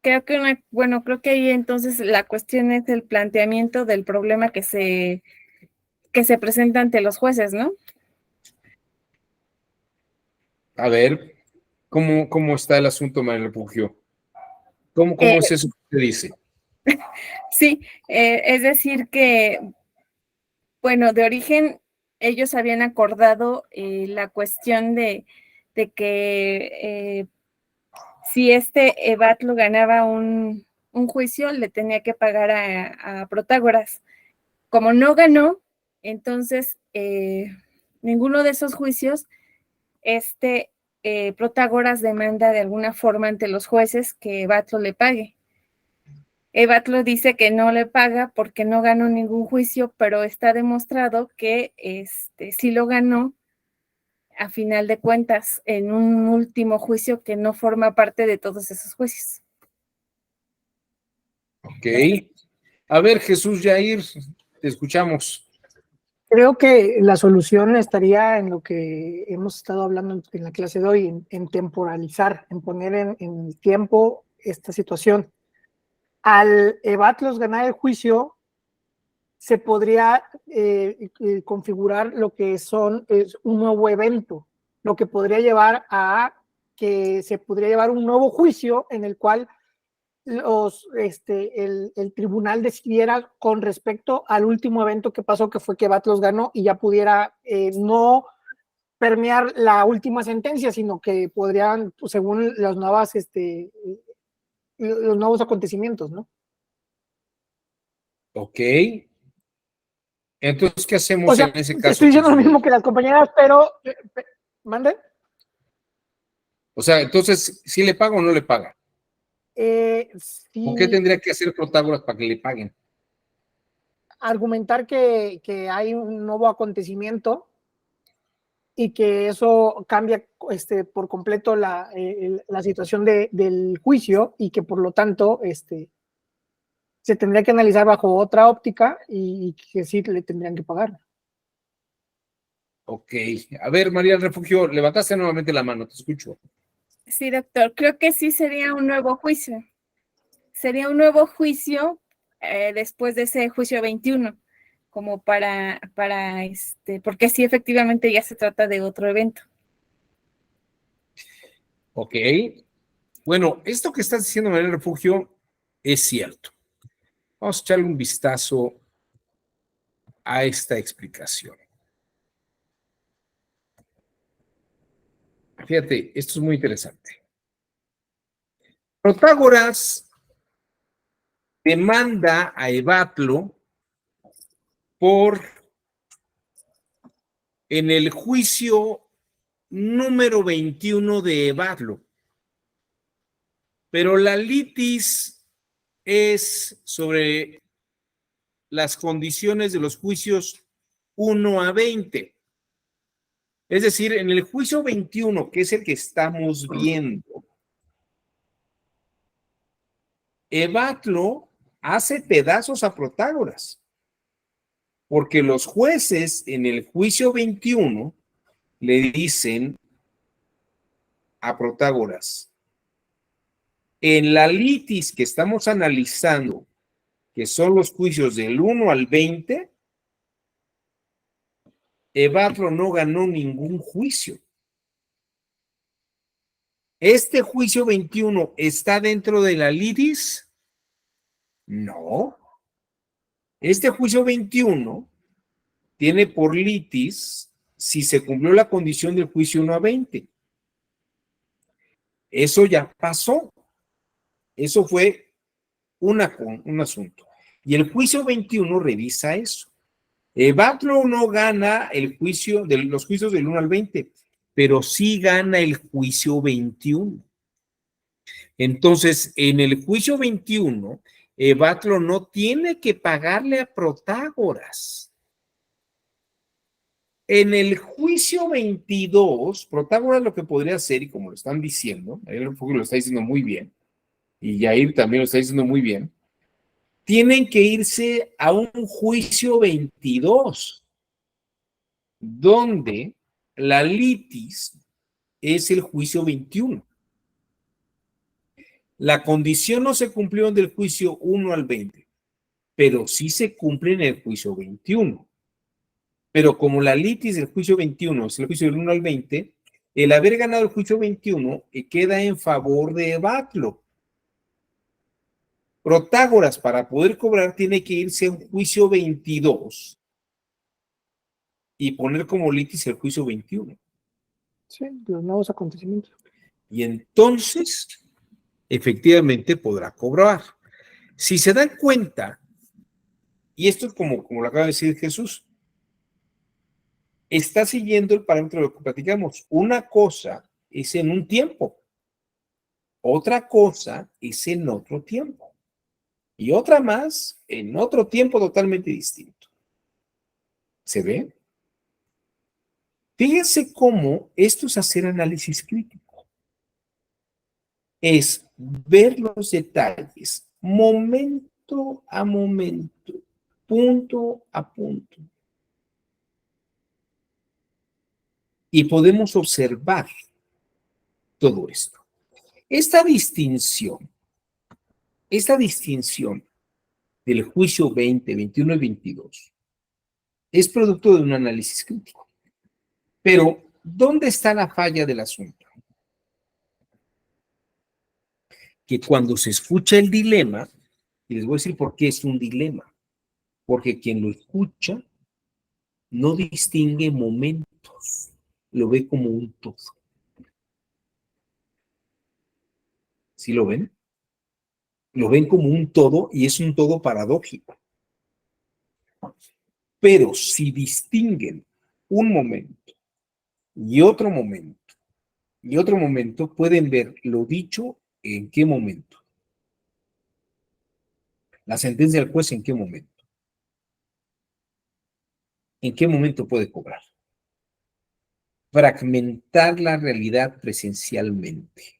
Creo que ahí entonces la cuestión es el planteamiento del problema que se presenta ante los jueces, ¿no? A ver, ¿cómo está el asunto, María Refugio? ¿Cómo es eso que usted dice? Sí, es decir que, bueno, de origen ellos habían acordado la cuestión de que si Evatlo ganaba un juicio, le tenía que pagar a Protágoras. Como no ganó, entonces ninguno de esos juicios, Protágoras demanda de alguna forma ante los jueces que Evatlo le pague. Evatlo dice que no le paga porque no ganó ningún juicio, pero está demostrado que sí lo ganó a final de cuentas en un último juicio que no forma parte de todos esos juicios. Ok. A ver, Jesús Yair, te escuchamos. Creo que la solución estaría en lo que hemos estado hablando en la clase de hoy, en temporalizar, en poner en el tiempo esta situación. Al Evatlos ganar el juicio, se podría configurar lo que es un nuevo evento, lo que podría llevar a que se podría llevar un nuevo juicio en el cual el tribunal decidiera con respecto al último evento que pasó, que fue que Evatlos ganó, y ya pudiera no permear la última sentencia, sino que podrían, pues, según las nuevas, los nuevos acontecimientos, ¿no? Ok. Entonces, ¿qué hacemos O sea, en ese caso? estoy diciendo lo mismo que las compañeras, pero ¿mande? O sea, entonces, ¿sí le paga o no le paga? Sí, ¿O qué tendría que hacer Protágoras para que le paguen? argumentar que hay un nuevo acontecimiento y que eso cambia por completo la situación del juicio, y que por lo tanto se tendría que analizar bajo otra óptica, y que sí le tendrían que pagar. Ok. A ver, María del Refugio, levantaste nuevamente la mano, te escucho. Sí, doctor, creo que sí sería un nuevo juicio. Sería un nuevo juicio después de ese juicio 21, como porque sí, efectivamente ya se trata de otro evento. Ok. Bueno, esto que estás diciendo, María del Refugio, es cierto. Vamos a echarle un vistazo a esta explicación. Fíjate, esto es muy interesante. Protágoras demanda a Evatlo en el juicio número 21 de Evatlo. Pero la litis es sobre las condiciones de los juicios 1 a 20. Es decir, en el juicio 21, que es el que estamos viendo, Evatlo hace pedazos a Protágoras, porque los jueces en el juicio 21 le dicen a Protágoras, en la litis que estamos analizando, que son los juicios del 1 al 20, Evatlo no ganó ningún juicio. ¿Este juicio 21 está dentro de la litis? No. Este juicio 21 tiene por litis si se cumplió la condición del juicio 1 a 20. Eso ya pasó. Eso fue un asunto. Y el juicio 21 revisa eso. Evatlo no gana el juicio de los juicios del 1 al 20, pero sí gana el juicio 21. Entonces, en el juicio 21, Evatlo no tiene que pagarle a Protágoras. En el juicio 22, Protágoras lo que podría hacer, y como lo están diciendo, lo está diciendo muy bien, y Yair también lo está diciendo muy bien, tienen que irse a un juicio 22, donde la litis es el juicio 21. La condición no se cumplió del juicio 1 al 20, pero sí se cumple en el juicio 21. Pero como la litis del juicio 21 es el juicio del 1 al 20, el haber ganado el juicio 21 queda en favor de Baclo. Protágoras, para poder cobrar, tiene que irse a un juicio 22 y poner como litis el juicio 21. Sí, los nuevos acontecimientos. Y entonces, efectivamente, podrá cobrar. Si se dan cuenta, y esto es como lo acaba de decir Jesús, está siguiendo el parámetro de lo que platicamos. Una cosa es en un tiempo, otra cosa es en otro tiempo, y otra más en otro tiempo totalmente distinto. ¿Se ve? Fíjense cómo esto es hacer análisis crítico. Es ver los detalles momento a momento, punto a punto. Y podemos observar todo esto. Esta distinción del juicio 20, 21 y 22 es producto de un análisis crítico. Pero, ¿dónde está la falla del asunto? Que cuando se escucha el dilema, y les voy a decir por qué es un dilema, porque quien lo escucha no distingue momentos, lo ve como un todo. ¿Sí lo ven? Lo ven como un todo y es un todo paradójico. Pero si distinguen un momento y otro momento y otro momento, pueden ver lo dicho en qué momento. La sentencia del juez en qué momento. ¿En qué momento puede cobrar? Fragmentar la realidad presencialmente.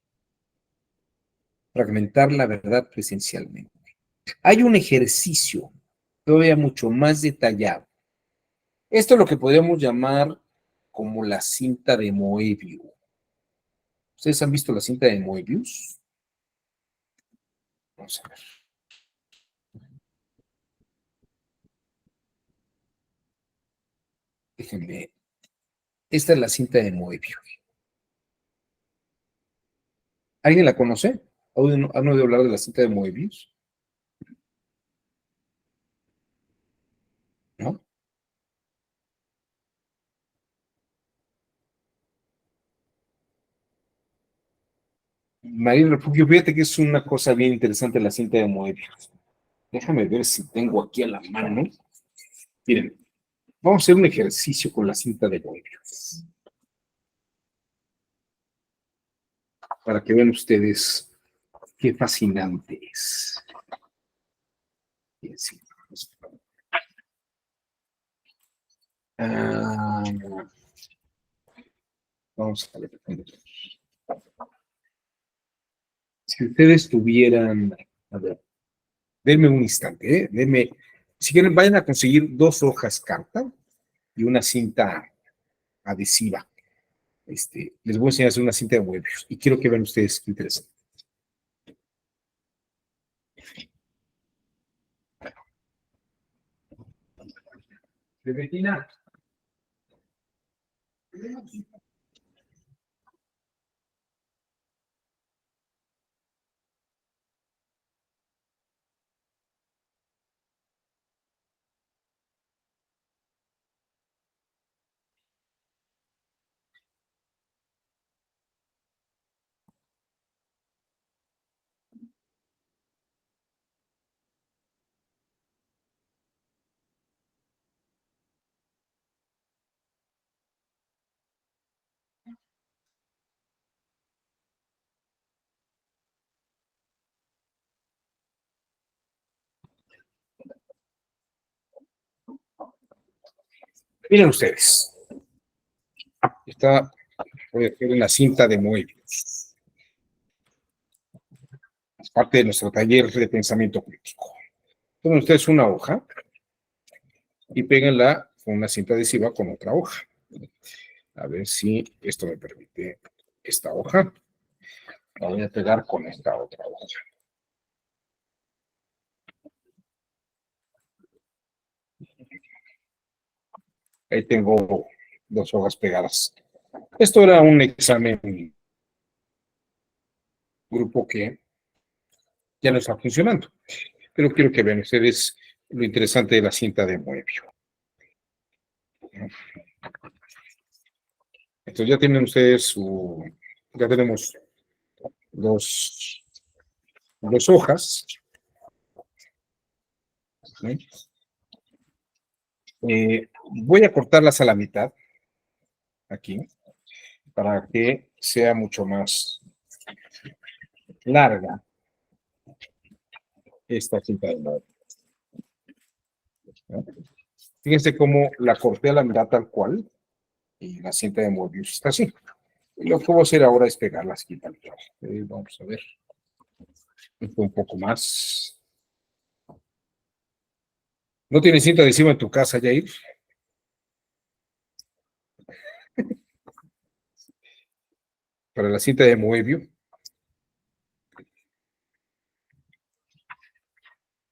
Fragmentar la verdad presencialmente. Hay un ejercicio todavía mucho más detallado. Esto es lo que podríamos llamar como la cinta de Moebius. ¿Ustedes han visto la cinta de Moebius? Vamos a ver. Déjenme. Esta es la cinta de Moebius. ¿Alguien la conoce? ¿Han oído hablar de la cinta de Moebius? ¿No? María Refugio, fíjate que es una cosa bien interesante la cinta de Moebius. Déjame ver si tengo aquí a la mano. Miren, vamos a hacer un ejercicio con la cinta de Moebius. Para que vean ustedes qué fascinante es. Ah, vamos a ver. Si ustedes tuvieran, a ver, denme un instante, si quieren, vayan a conseguir 2 hojas carta y una cinta adhesiva. Les voy a enseñar a hacer una cinta de Moebius y quiero que vean ustedes qué interesante. Rebetina. Miren ustedes. Voy a hacer una cinta de Moebius. Es parte de nuestro taller de pensamiento crítico. Tomen ustedes una hoja y péguenla con una cinta adhesiva con otra hoja. A ver si esto me permite esta hoja. La voy a pegar con esta otra hoja. Ahí tengo 2 hojas pegadas. Esto era un examen grupo que ya no está funcionando. Pero quiero que vean ustedes lo interesante de la cinta de Moebius. Entonces ya tienen ustedes ya tenemos dos hojas. ¿Sí? Voy a cortarlas a la mitad, aquí, para que sea mucho más larga esta cinta de Moebius. Fíjense cómo la corté a la mitad tal cual, y la cinta de Moebius está así. Y lo que voy a hacer ahora es pegarlas aquí tal cual. Vamos a ver. Un poco más. ¿No tienes cinta adhesiva en tu casa, Jair? Para la cinta de Moebius.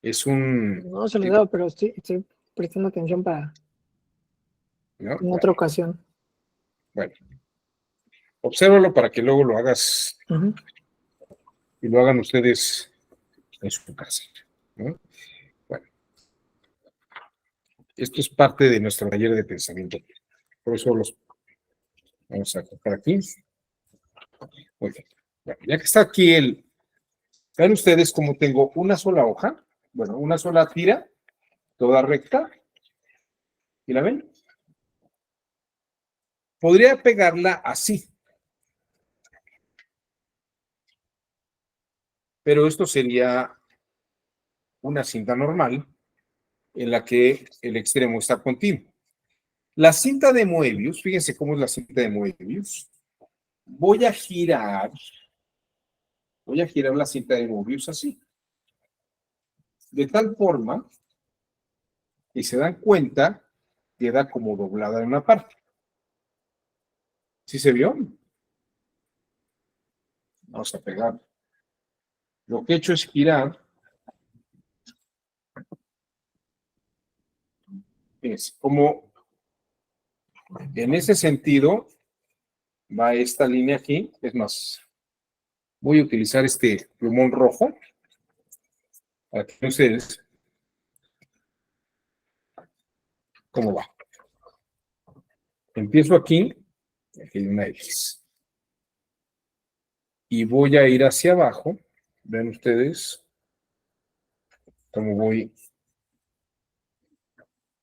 Es un... No se lo he dado, pero estoy prestando atención para ¿no? en otra ocasión. Bueno. Obsérvalo para que luego lo hagas y lo hagan ustedes en su casa, ¿no? Bueno. Esto es parte de nuestro taller de pensamiento. Por eso los vamos a colocar aquí. Muy bien. Bueno, ya que está aquí vean ustedes cómo tengo una sola hoja, bueno, una sola tira, toda recta. ¿Y la ven? Podría pegarla así. Pero esto sería una cinta normal en la que el extremo está continuo. La cinta de Moebius, fíjense cómo es la cinta de Moebius. Voy a girar la cinta de Moebius así. De tal forma que se dan cuenta, queda como doblada en una parte. ¿Sí se vio? Vamos a pegar. Lo que he hecho es girar. Fíjense, como en ese sentido va esta línea aquí. Es más, voy a utilizar este plumón rojo para que ustedes cómo va. Empiezo aquí hay una X. Y voy a ir hacia abajo. Ven ustedes cómo voy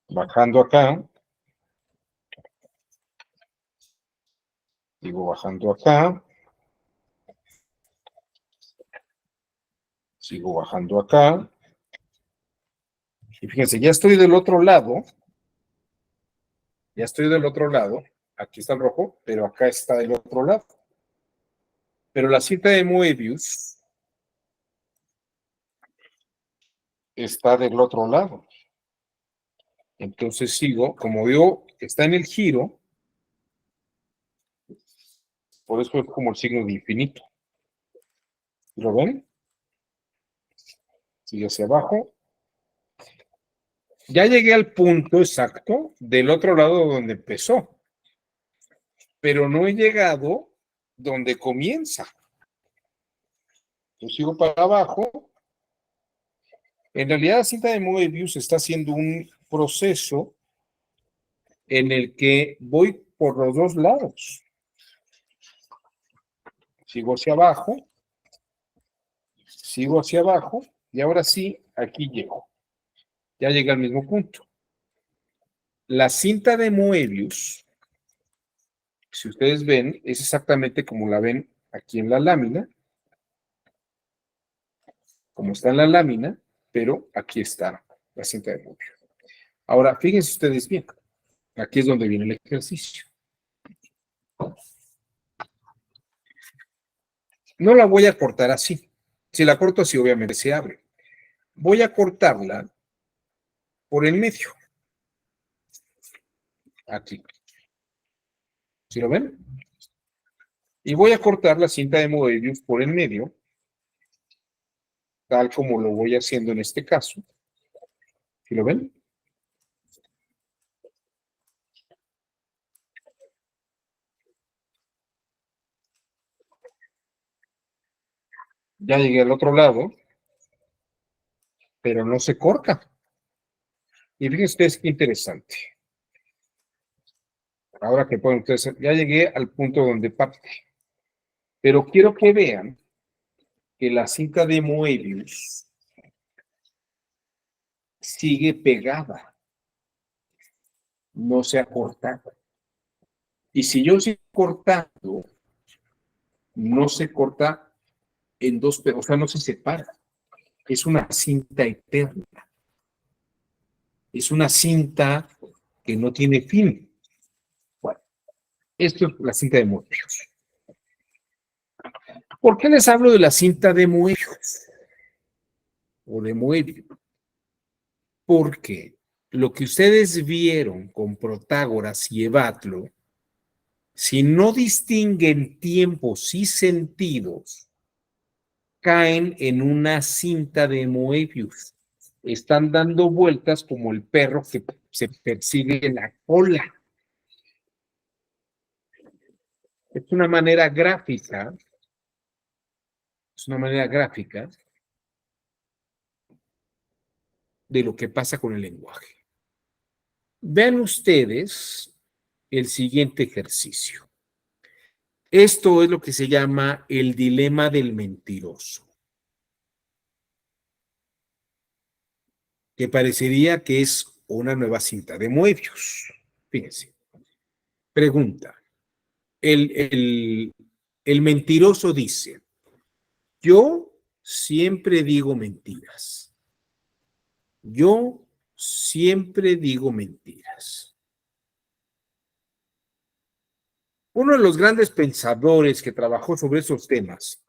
bajando acá. Sigo bajando acá. Sigo bajando acá. Y fíjense, ya estoy del otro lado. Ya estoy del otro lado. Aquí está el rojo, pero acá está del otro lado. Pero la cinta de Moebius está del otro lado. Entonces sigo, como veo, está en el giro. Por eso es como el signo de infinito. ¿Lo ven? Sigue hacia abajo. Ya llegué al punto exacto del otro lado donde empezó. Pero no he llegado donde comienza. Yo sigo para abajo. En realidad, la cinta de Moebius está haciendo un proceso en el que voy por los dos lados. Sigo hacia abajo. Sigo hacia abajo. Y ahora sí, aquí llego. Ya llegué al mismo punto. La cinta de Moebius, si ustedes ven, es exactamente como la ven aquí en la lámina. Como está en la lámina, pero aquí está la cinta de Moebius. Ahora, fíjense ustedes bien. Aquí es donde viene el ejercicio. No la voy a cortar así. Si la corto así, obviamente se abre. Voy a cortarla por el medio. Aquí. ¿Sí lo ven? Y voy a cortar la cinta de Moebius por el medio, tal como lo voy haciendo en este caso. ¿Sí lo ven? Ya llegué al otro lado, pero no se corta. Y fíjense ustedes qué interesante. Ahora que pueden ustedes, ya llegué al punto donde parte. Pero quiero que vean que la cinta de Moebius sigue pegada, no se ha cortado. Y si yo sigo cortando, no se corta en dos, o sea, no se separa. Es una cinta eterna. Es una cinta que no tiene fin. Bueno, esto es la cinta de Moebius. ¿Por qué les hablo de la cinta de Moebius? O de Moebius. Porque lo que ustedes vieron con Protágoras y Evatlo, si no distinguen tiempos y sentidos, caen en una cinta de Moebius. Están dando vueltas como el perro que se persigue la cola. Es una manera gráfica, de lo que pasa con el lenguaje. Vean ustedes el siguiente ejercicio. Esto es lo que se llama el dilema del mentiroso, que parecería que es una nueva cinta de Moebius. Fíjense. Pregunta. El mentiroso dice, yo siempre digo mentiras. Yo siempre digo mentiras. Uno de los grandes pensadores que trabajó sobre esos temas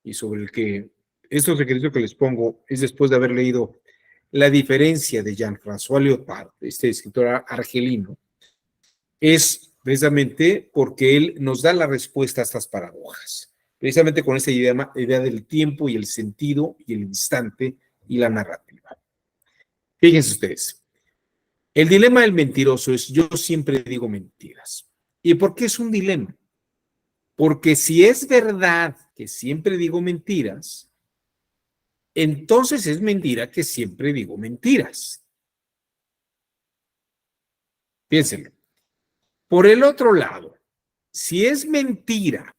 y sobre el que estos ejercicios que les pongo es después de haber leído La diferencia de Jean-François Lyotard, este escritor argelino, es precisamente porque él nos da la respuesta a estas paradojas, precisamente con esta idea del tiempo y el sentido y el instante y la narrativa. Fíjense ustedes, el dilema del mentiroso es yo siempre digo mentiras. ¿Y por qué es un dilema? Porque si es verdad que siempre digo mentiras, entonces es mentira que siempre digo mentiras. Piénsenlo. Por el otro lado, si es mentira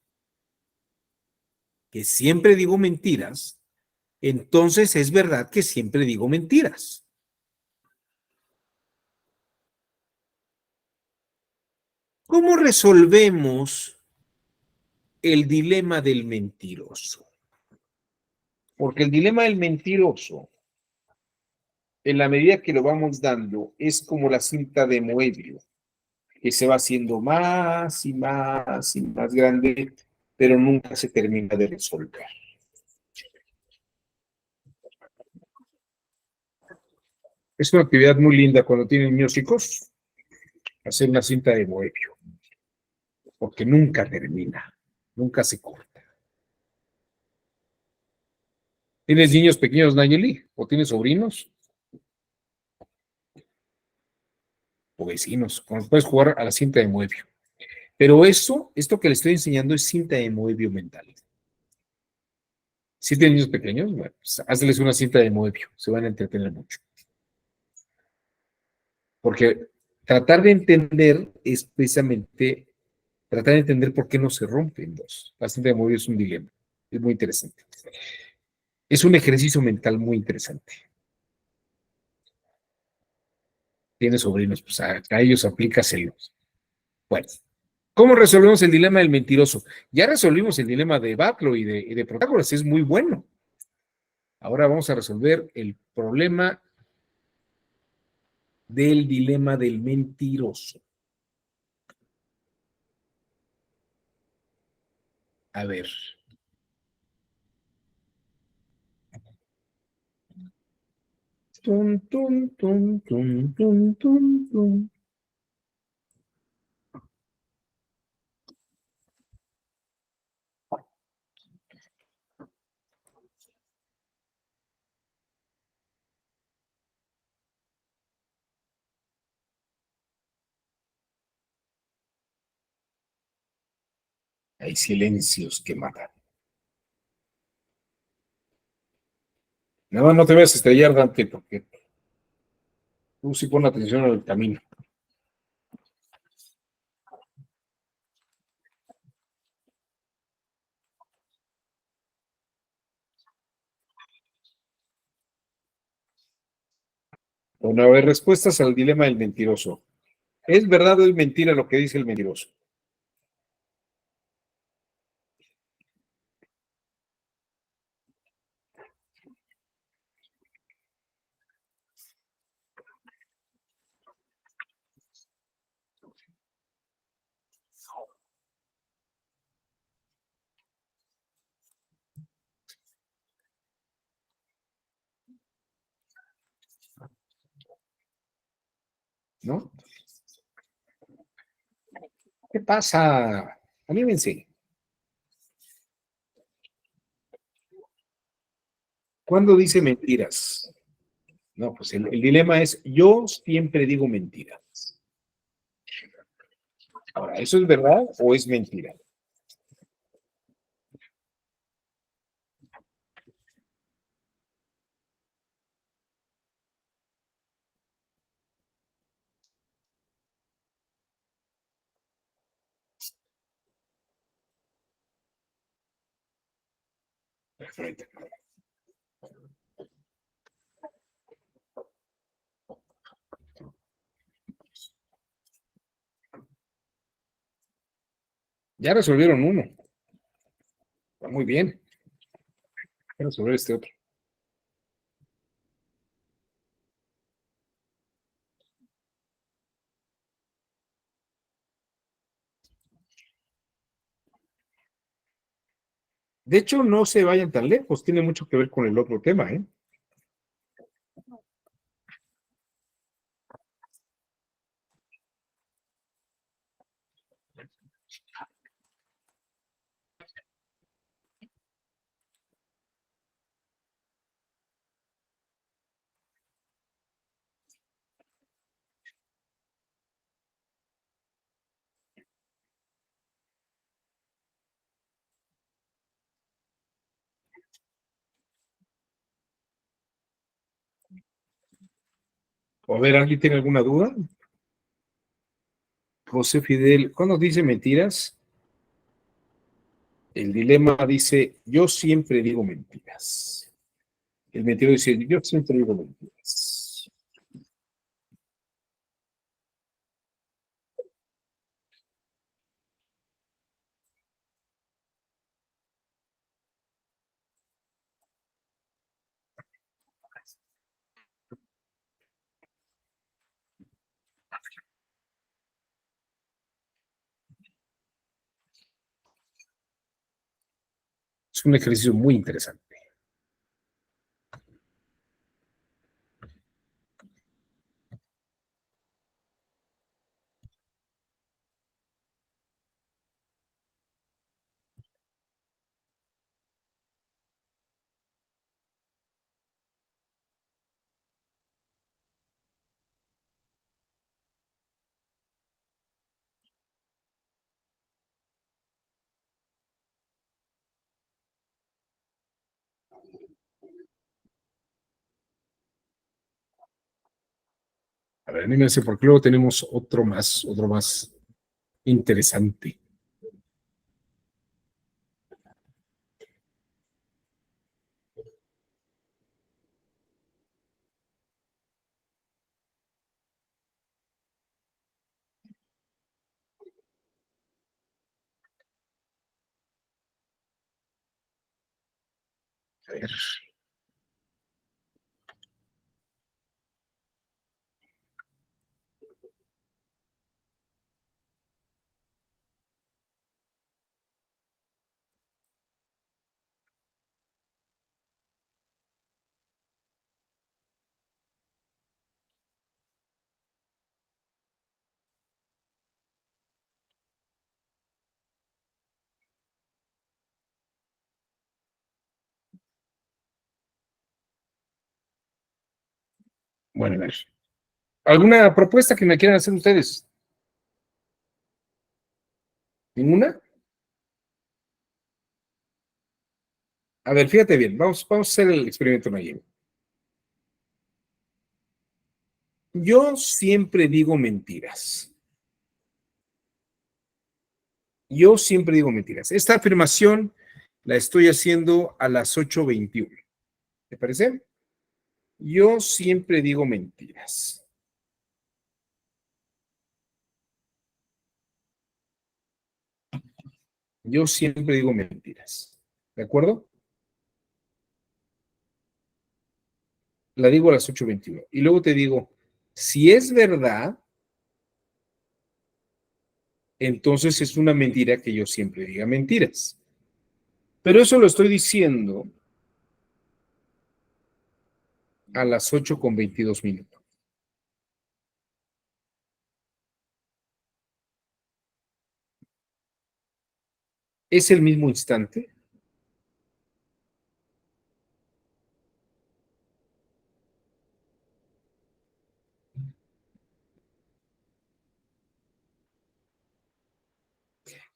que siempre digo mentiras, entonces es verdad que siempre digo mentiras. ¿Cómo resolvemos el dilema del mentiroso? Porque el dilema del mentiroso, en la medida que lo vamos dando, es como la cinta de Moebius, que se va haciendo más y más y más grande, pero nunca se termina de resolver. Es una actividad muy linda cuando tienen niños chicos, hacer una cinta de Moebius, porque nunca termina, nunca se corta. ¿Tienes niños pequeños, Nayeli? ¿O tienes sobrinos? O vecinos, cuando puedes jugar a la cinta de Moebius. Pero esto que le estoy enseñando es cinta de Moebius mental. Si tienen niños pequeños, bueno, pues hazles una cinta de Moebius, se van a entretener mucho. Porque tratar de entender es precisamente tratar de entender por qué no se rompen dos. La cinta de Moebius es un dilema, es muy interesante. Es un ejercicio mental muy interesante. Tienes sobrinos, pues a ellos aplícaselos. Bueno, ¿cómo resolvemos el dilema del mentiroso? Ya resolvimos el dilema de Baclo y de Protágoras, es muy bueno. Ahora vamos a resolver el problema del dilema del mentiroso. A ver. Tum, tum, tum, tum, tum, tum, tum. Hay silencios que matan. Nada más no te vayas a estrellar, Dante, porque tú sí pon atención al camino. Bueno, a ver, respuestas al dilema del mentiroso. ¿Es verdad o es mentira lo que dice el mentiroso? ¿No? ¿Qué pasa? Anímense. ¿Cuándo dice mentiras? No, pues el dilema es, yo siempre digo mentiras. Ahora, ¿eso es verdad o es mentira? Perfecto. Ya resolvieron uno. Está muy bien. Voy a resolver este otro. De hecho, no se vayan tan lejos. Tiene mucho que ver con el otro tema, ¿eh? A ver, ¿alguien tiene alguna duda? José Fidel, ¿cuándo dice mentiras? El dilema dice, yo siempre digo mentiras. El mentiroso dice, yo siempre digo mentiras. Es un ejercicio muy interesante. A ver, anímense porque luego tenemos otro más interesante. A ver. Bueno, a ver. ¿Alguna propuesta que me quieran hacer ustedes? ¿Ninguna? A ver, fíjate bien, vamos a hacer el experimento Nayib. Yo siempre digo mentiras. Yo siempre digo mentiras. Esta afirmación la estoy haciendo a las 8:21. ¿Te parece? Yo siempre digo mentiras. Yo siempre digo mentiras. ¿De acuerdo? La digo a las 8:21. Y luego te digo, si es verdad, entonces es una mentira que yo siempre diga mentiras. Pero eso lo estoy diciendo a las 8:22. ¿Es el mismo instante?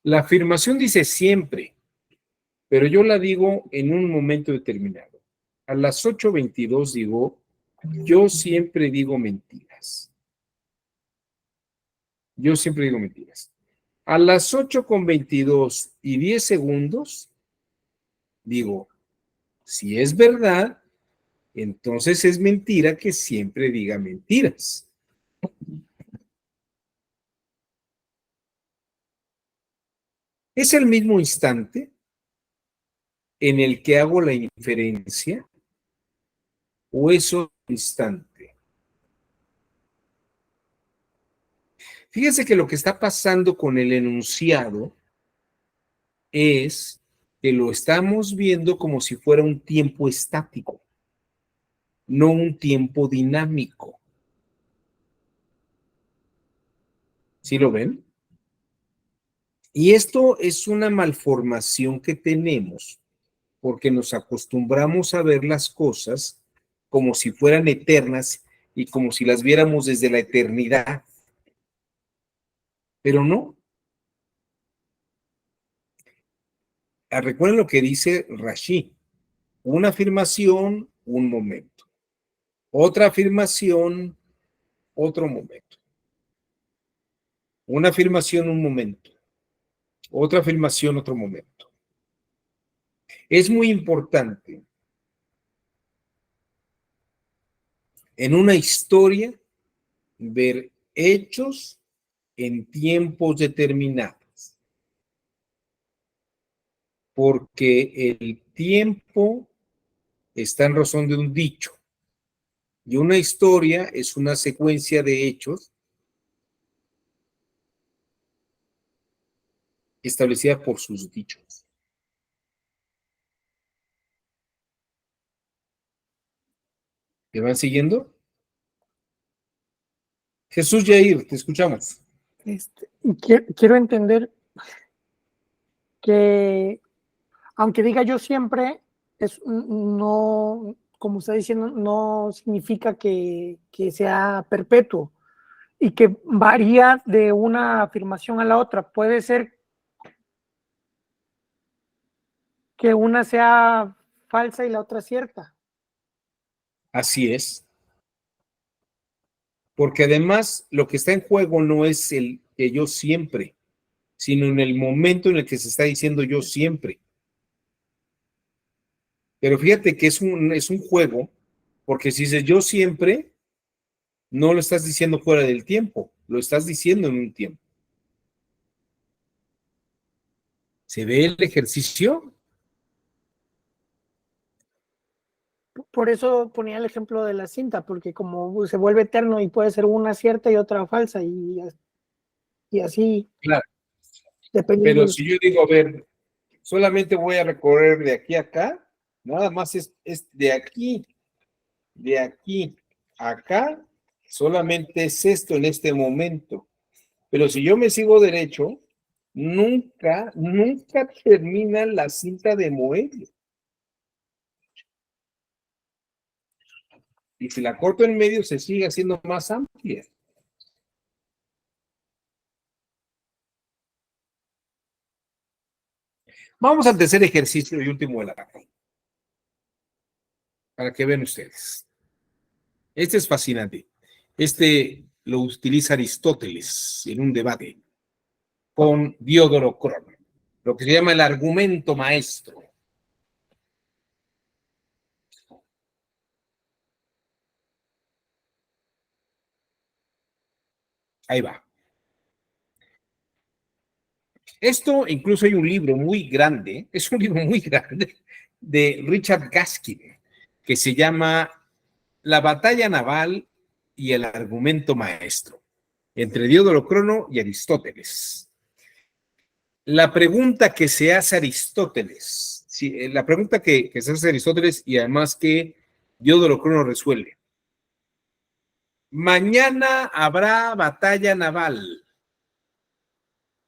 La afirmación dice siempre, pero yo la digo en un momento determinado. A las 8:22 digo, yo siempre digo mentiras. Yo siempre digo mentiras. A las 8:22 digo, si es verdad, entonces es mentira que siempre diga mentiras. ¿Es el mismo instante en el que hago la inferencia o es otro instante? Fíjense que lo que está pasando con el enunciado es que lo estamos viendo como si fuera un tiempo estático, no un tiempo dinámico. ¿Sí lo ven? Y esto es una malformación que tenemos porque nos acostumbramos a ver las cosas como si fueran eternas y como si las viéramos desde la eternidad. Pero no. Recuerden lo que dice Rashi. Una afirmación, un momento. Otra afirmación, otro momento. Una afirmación, un momento. Otra afirmación, otro momento. Es muy importante en una historia ver hechos en tiempos determinados, porque el tiempo está en razón de un dicho y una historia es una secuencia de hechos establecida por sus dichos. ¿Me van siguiendo? Jesús Yair, te escuchamos. Quiero entender que, aunque diga yo siempre, no, como está diciendo, no significa que sea perpetuo y que varía de una afirmación a la otra. Puede ser que una sea falsa y la otra cierta. Así es. Porque además lo que está en juego no es el que yo siempre, sino en el momento en el que se está diciendo yo siempre. Pero fíjate que es un juego, porque si dices yo siempre, no lo estás diciendo fuera del tiempo, lo estás diciendo en un tiempo. ¿Se ve el ejercicio? Por eso ponía el ejemplo de la cinta, porque como se vuelve eterno y puede ser una cierta y otra falsa, y así, Claro. dependiendo. Pero si yo digo, a ver, solamente voy a recorrer de aquí a acá, nada más es de aquí a acá, solamente es esto en este momento. Pero si yo me sigo derecho, nunca termina la cinta de Moebius. Y si la corto en medio, se sigue haciendo más amplia. Vamos al tercer ejercicio y último de la tarde. Para que vean ustedes. Este es fascinante. Este lo utiliza Aristóteles en un debate con Diodoro Crono, lo que se llama el argumento maestro. Ahí va. Esto incluso hay un libro muy grande, es un libro muy grande, de Richard Gaskin, que se llama La batalla naval y el argumento maestro, entre Diodoro Crono y Aristóteles. La pregunta que se hace Aristóteles, la pregunta que se hace Aristóteles y además que Diodoro Crono resuelve. Mañana habrá batalla naval.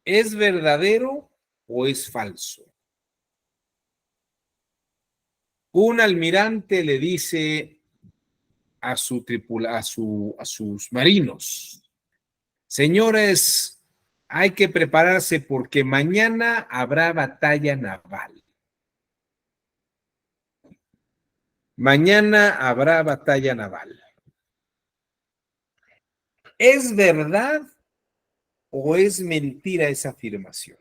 ¿Es verdadero o es falso? Un almirante le dice a sus marinos, señores, hay que prepararse porque mañana habrá batalla naval. Mañana habrá batalla naval. ¿Es verdad o es mentira esa afirmación?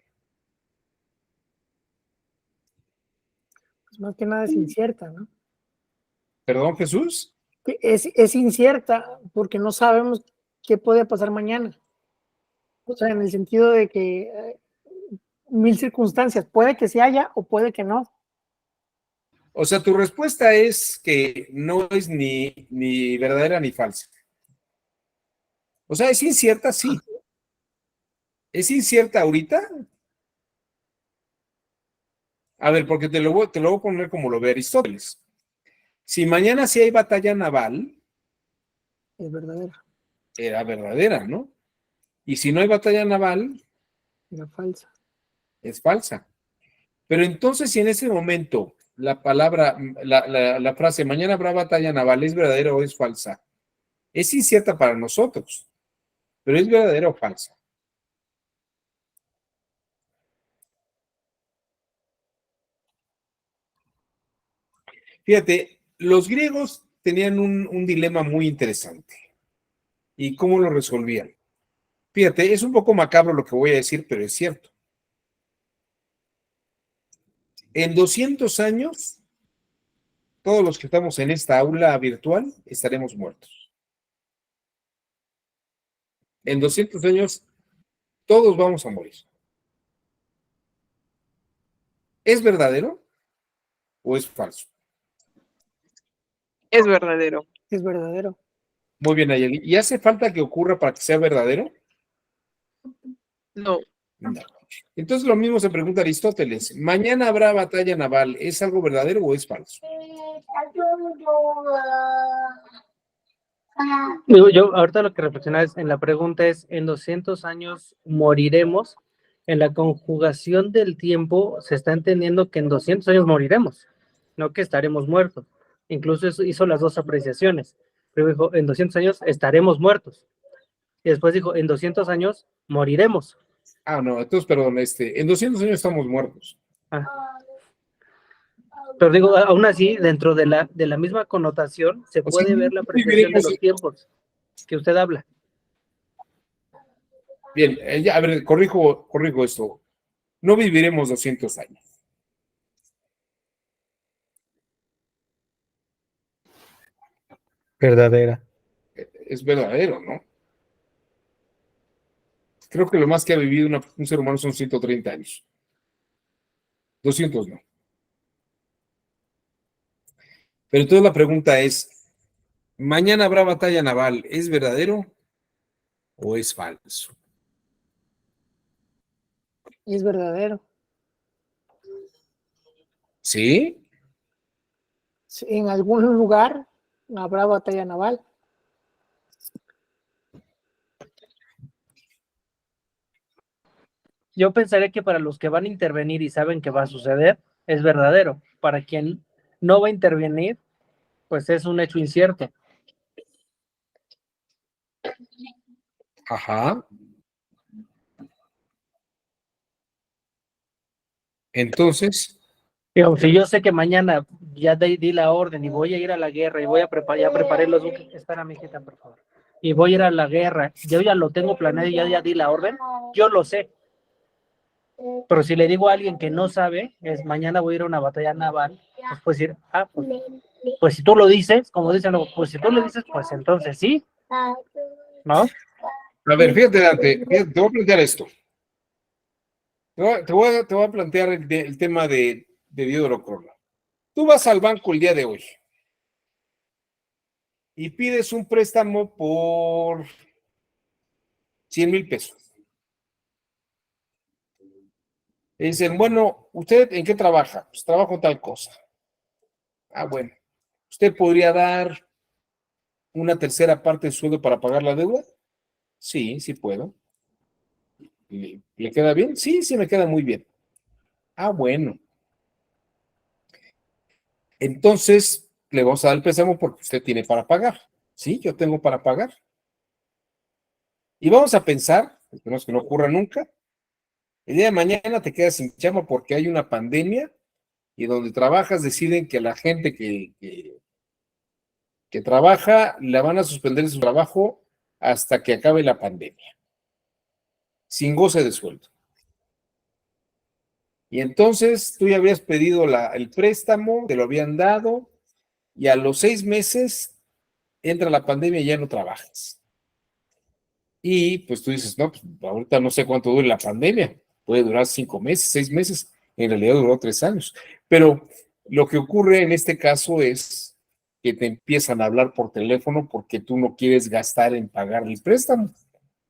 Pues más que nada es incierta, ¿no? ¿Perdón, Jesús? Es incierta porque no sabemos qué puede pasar mañana. O sea, en el sentido de que mil circunstancias, puede que se haya o puede que no. O sea, tu respuesta es que no es ni verdadera ni falsa. O sea, es incierta, sí. ¿Es incierta ahorita? A ver, porque te lo voy a poner como lo ve Aristóteles. Si mañana sí hay batalla naval, Es verdadera, era verdadera, ¿no? Y si no hay batalla naval, era falsa. es falsa. Pero entonces, si en ese momento la palabra, la frase mañana habrá batalla naval es verdadera o es falsa, es incierta para nosotros, pero es verdadera o falsa. Fíjate, los griegos tenían un dilema muy interesante. ¿Y cómo lo resolvían? Fíjate, es un poco macabro lo que voy a decir, pero es cierto. En 200 años, todos los que estamos en esta aula virtual estaremos muertos. En 200 años, todos vamos a morir. ¿Es verdadero o es falso? Es verdadero. Es verdadero. Muy bien, Ayeli. ¿Y hace falta que ocurra para que sea verdadero? No, No. Entonces lo mismo se pregunta Aristóteles. Mañana habrá batalla naval. ¿Es algo verdadero o es falso? Yo ahorita lo que reflexionaba es, en la pregunta es, en 200 años moriremos. En la conjugación del tiempo se está entendiendo que en 200 años moriremos, no que estaremos muertos. Incluso eso hizo las dos apreciaciones. Primero dijo, en 200 años estaremos muertos. Y después dijo, en 200 años moriremos. Ah, no, entonces, perdón, en 200 años estamos muertos. Ah. Pero digo, aún así, dentro de la misma connotación, se puede ver la apreciación de los tiempos que usted habla. Bien, ya, a ver, corrijo esto. No viviremos 200 años. Verdadera. Es verdadero, ¿no? Creo que lo más que ha vivido un ser humano son 130 años. 200 no. Pero entonces la pregunta es, mañana habrá batalla naval, ¿es verdadero o es falso? Es verdadero. ¿Sí? En algún lugar habrá batalla naval. Yo pensaría que para los que van a intervenir y saben que va a suceder, es verdadero. Para quien no va a intervenir, pues es un hecho incierto. Ajá. Entonces, Digo, si yo sé que mañana ya di la orden y voy a ir a la guerra y voy a preparar, ya preparé los buques, espera, mijita, por favor, y voy a ir a la guerra, yo ya lo tengo planeado y ya di la orden, yo lo sé. Pero si le digo a alguien que no sabe, es mañana voy a ir a una batalla naval, pues puede decir, pues si tú lo dices, como dicen, no, pues si tú lo dices, pues entonces sí, ¿no? a ver, fíjate, Dante, fíjate, te voy a plantear esto. Te voy a plantear el tema de Diodoro Crono. Tú vas al banco el día de hoy y pides un préstamo por 100,000 pesos. Y dicen, bueno, ¿usted en qué trabaja? Pues trabajo en tal cosa. Ah, bueno. ¿Usted podría dar una tercera parte de su sueldo para pagar la deuda? Sí, sí puedo. ¿Le queda bien? Sí, sí me queda muy bien. Ah, bueno. Entonces, le vamos a dar el préstamo porque usted tiene para pagar. Sí, yo tengo para pagar. Y vamos a pensar, esperemos que no ocurra nunca, el día de mañana te quedas sin chamba porque hay una pandemia y donde trabajas deciden que la gente que trabaja la van a suspender su trabajo hasta que acabe la pandemia, sin goce de sueldo. Y entonces tú ya habías pedido el préstamo, te lo habían dado, y a los 6 meses entra la pandemia y ya no trabajas. Y pues tú dices, no, pues ahorita no sé cuánto dure la pandemia, puede durar 5 meses, 6 meses, en realidad duró 3 años. Pero lo que ocurre en este caso es que te empiezan a hablar por teléfono porque tú no quieres gastar en pagar el préstamo.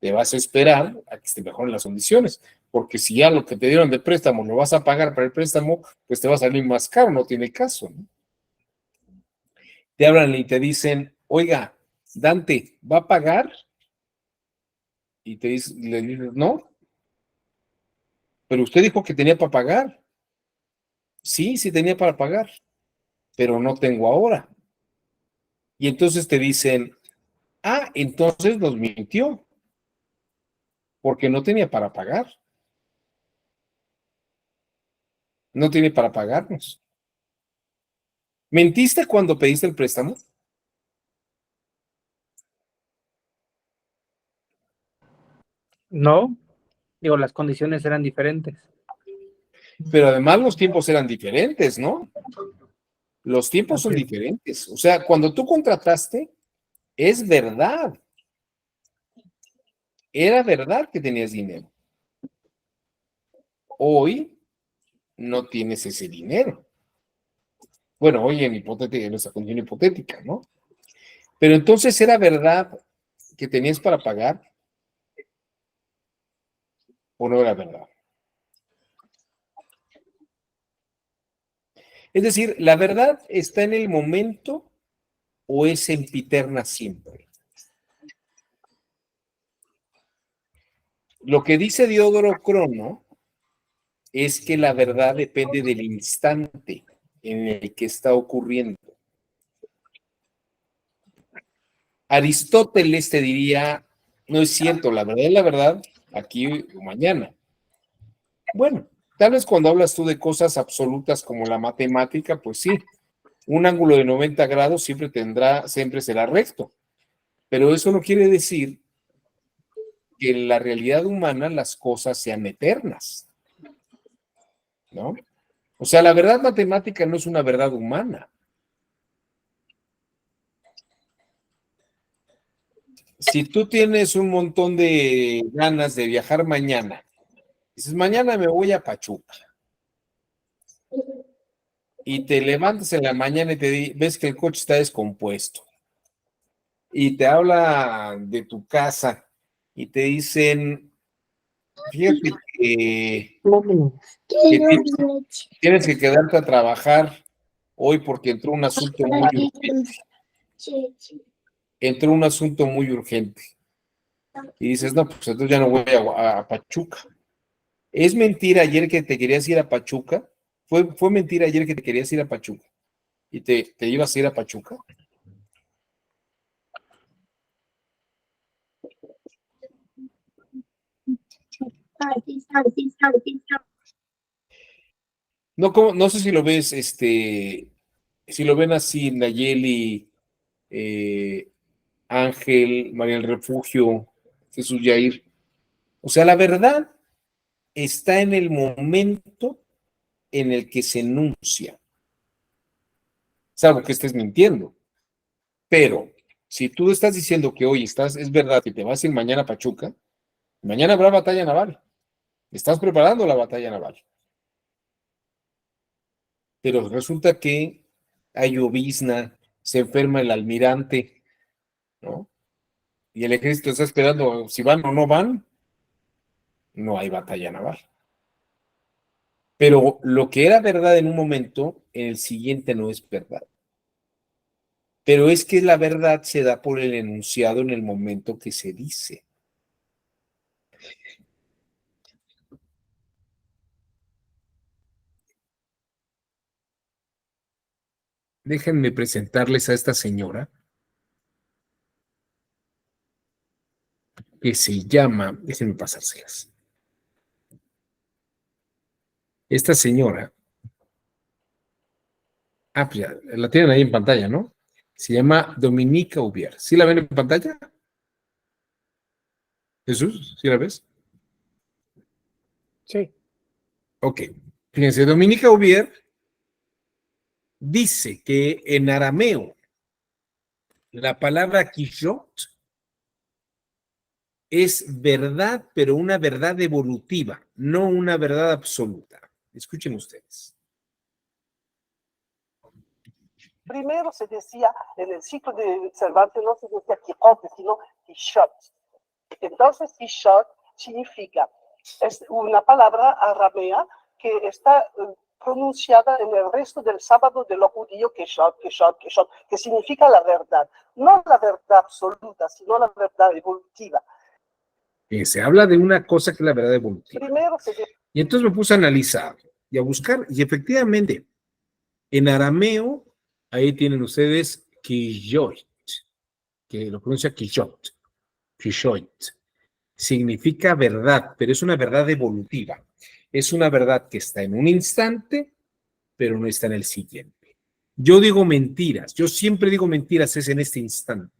Te vas a esperar a que te mejoren las condiciones, porque si ya lo que te dieron de préstamo lo vas a pagar para el préstamo, pues te va a salir más caro, no tiene caso, ¿no? Te hablan y te dicen, oiga, Dante, ¿va a pagar? Y le dices, no, pero usted dijo que tenía para pagar. Sí, sí tenía para pagar, pero no tengo ahora. Y entonces te dicen, entonces nos mintió, porque no tenía para pagar. No tiene para pagarnos. ¿Mentiste cuando pediste el préstamo? No, digo, las condiciones eran diferentes. Pero además los tiempos eran diferentes, ¿no? Los tiempos son diferentes. O sea, cuando tú contrataste, es verdad. Era verdad que tenías dinero. Hoy no tienes ese dinero. Bueno, hoy en hipotética, en nuestra condición hipotética, ¿no? Pero entonces era verdad que tenías para pagar o no era verdad. Es decir, ¿la verdad está en el momento o es sempiterna siempre? Lo que dice Diodoro Crono es que la verdad depende del instante en el que está ocurriendo. Aristóteles te diría, no es cierto, la verdad es la verdad, aquí o mañana. Bueno, tal vez cuando hablas tú de cosas absolutas como la matemática, pues sí, un ángulo de 90 grados siempre será recto, pero eso no quiere decir que en la realidad humana las cosas sean eternas, ¿no? O sea, la verdad matemática no es una verdad humana. Si tú tienes un montón de ganas de viajar mañana, dices, mañana me voy a Pachuca, y te levantas en la mañana y ves que el coche está descompuesto, y te habla de tu casa, y te dicen, fíjate que tienes que quedarte a trabajar hoy porque entró un asunto muy urgente. Entró un asunto muy urgente. Y dices, no, pues entonces ya no voy a Pachuca. ¿Es mentira ayer que te querías ir a Pachuca? ¿Fue mentira ayer que te querías ir a Pachuca? ¿Y te ibas a ir a Pachuca? No, no sé si lo ves, si lo ven así, Nayeli, Ángel, María del Refugio, Jesús Yair. O sea, la verdad está en el momento en el que se enuncia. Salvo que estés mintiendo. Pero si tú estás diciendo que hoy es verdad que te vas a ir mañana a Pachuca, mañana habrá batalla naval. Estás preparando la batalla naval. Pero resulta que hay llovizna, se enferma el almirante, ¿no? Y el ejército está esperando si van o no van, no hay batalla naval. Pero lo que era verdad en un momento, en el siguiente no es verdad. Pero es que la verdad se da por el enunciado en el momento que se dice. Déjenme presentarles a esta señora que se llama, déjenme pasárselas. Esta señora, pues ya, la tienen ahí en pantalla, ¿no? Se llama Dominica Ubier. ¿Sí la ven en pantalla? Jesús, ¿sí la ves? Sí. Ok. Fíjense, Dominica Ubier dice que en arameo la palabra kishot es verdad, pero una verdad evolutiva, no una verdad absoluta. Escuchen ustedes. Primero se decía, en el ciclo de Cervantes no se decía Quijote, sino Quijote. Entonces, Quijote significa, es una palabra aramea que está pronunciada en el resto del sábado de los judíos, Quijote, que significa la verdad. No la verdad absoluta, sino la verdad evolutiva. Se habla de una cosa que es la verdad evolutiva. Primero y entonces me puse a analizar y a buscar, y efectivamente, en arameo, ahí tienen ustedes Quixote, que lo pronuncia Quixote. Significa verdad, pero es una verdad evolutiva. Es una verdad que está en un instante, pero no está en el siguiente. Yo digo mentiras, yo siempre digo mentiras, es en este instante.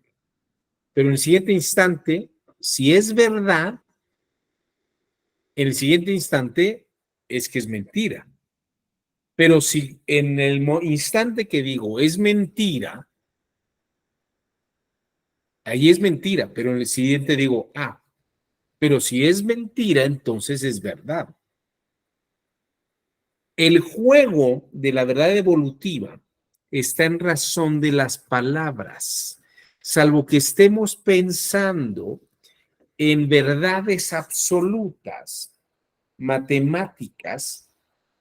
Pero en el siguiente instante, si es verdad, en el siguiente instante es que es mentira. Pero si en el instante que digo es mentira, ahí es mentira, pero en el siguiente digo, pero si es mentira, entonces es verdad. El juego de la verdad evolutiva está en razón de las palabras, salvo que estemos pensando en verdades absolutas, matemáticas,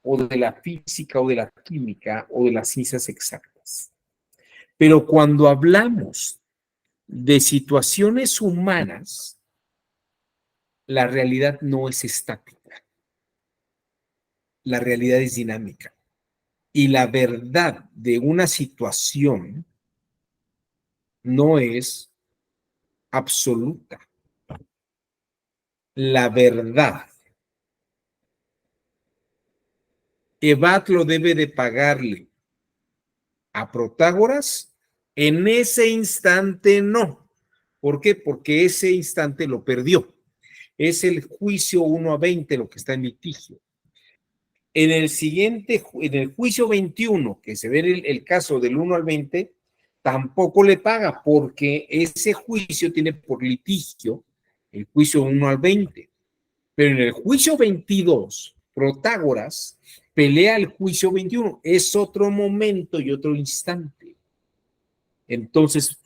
o de la física, o de la química, o de las ciencias exactas. Pero cuando hablamos de situaciones humanas, la realidad no es estática. La realidad es dinámica. Y la verdad de una situación no es absoluta. La verdad. Evatlo debe de pagarle a Protágoras, en ese instante no. ¿Por qué? Porque ese instante lo perdió. Es el juicio 1-20 lo que está en litigio. En el juicio 21, que se ve el caso del 1-20, tampoco le paga porque ese juicio tiene por litigio el juicio 1-20. Pero en el juicio 22, Protágoras pelea el juicio 21. Es otro momento y otro instante. Entonces,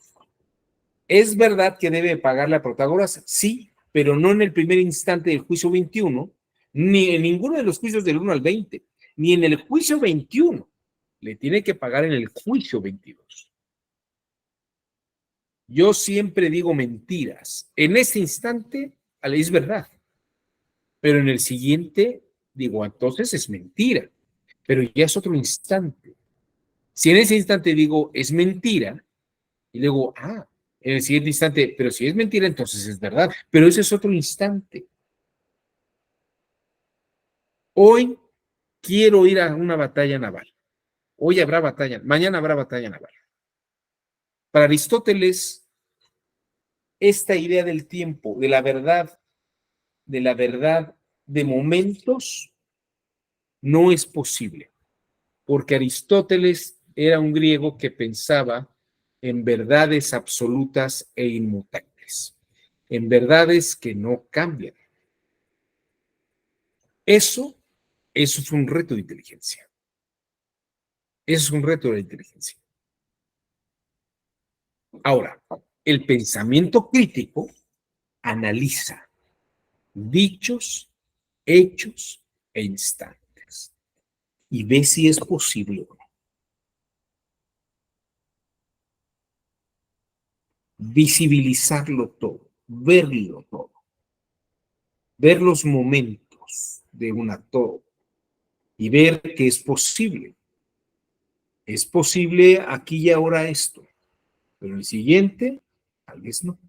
¿es verdad que debe pagarle a Protágoras? Sí, pero no en el primer instante del juicio 21, ni en ninguno de los juicios del 1-20, ni en el juicio 21. Le tiene que pagar en el juicio 22. Yo siempre digo mentiras. En este instante, es verdad. Pero en el siguiente, digo, entonces es mentira. Pero ya es otro instante. Si en ese instante digo, es mentira, y luego, en el siguiente instante, pero si es mentira, entonces es verdad. Pero ese es otro instante. Hoy quiero ir a una batalla naval. Hoy habrá batalla, mañana habrá batalla naval. Para Aristóteles, esta idea del tiempo, de la verdad de momentos, no es posible, porque Aristóteles era un griego que pensaba en verdades absolutas e inmutables, en verdades que no cambian. Eso es un reto de inteligencia. Eso es un reto de la inteligencia. Ahora, el pensamiento crítico analiza dichos, hechos e instantes y ve si es posible o no. Visibilizarlo todo, verlo todo, ver los momentos de un actor y ver que es posible. Es posible aquí y ahora esto, pero el siguiente, tal vez no,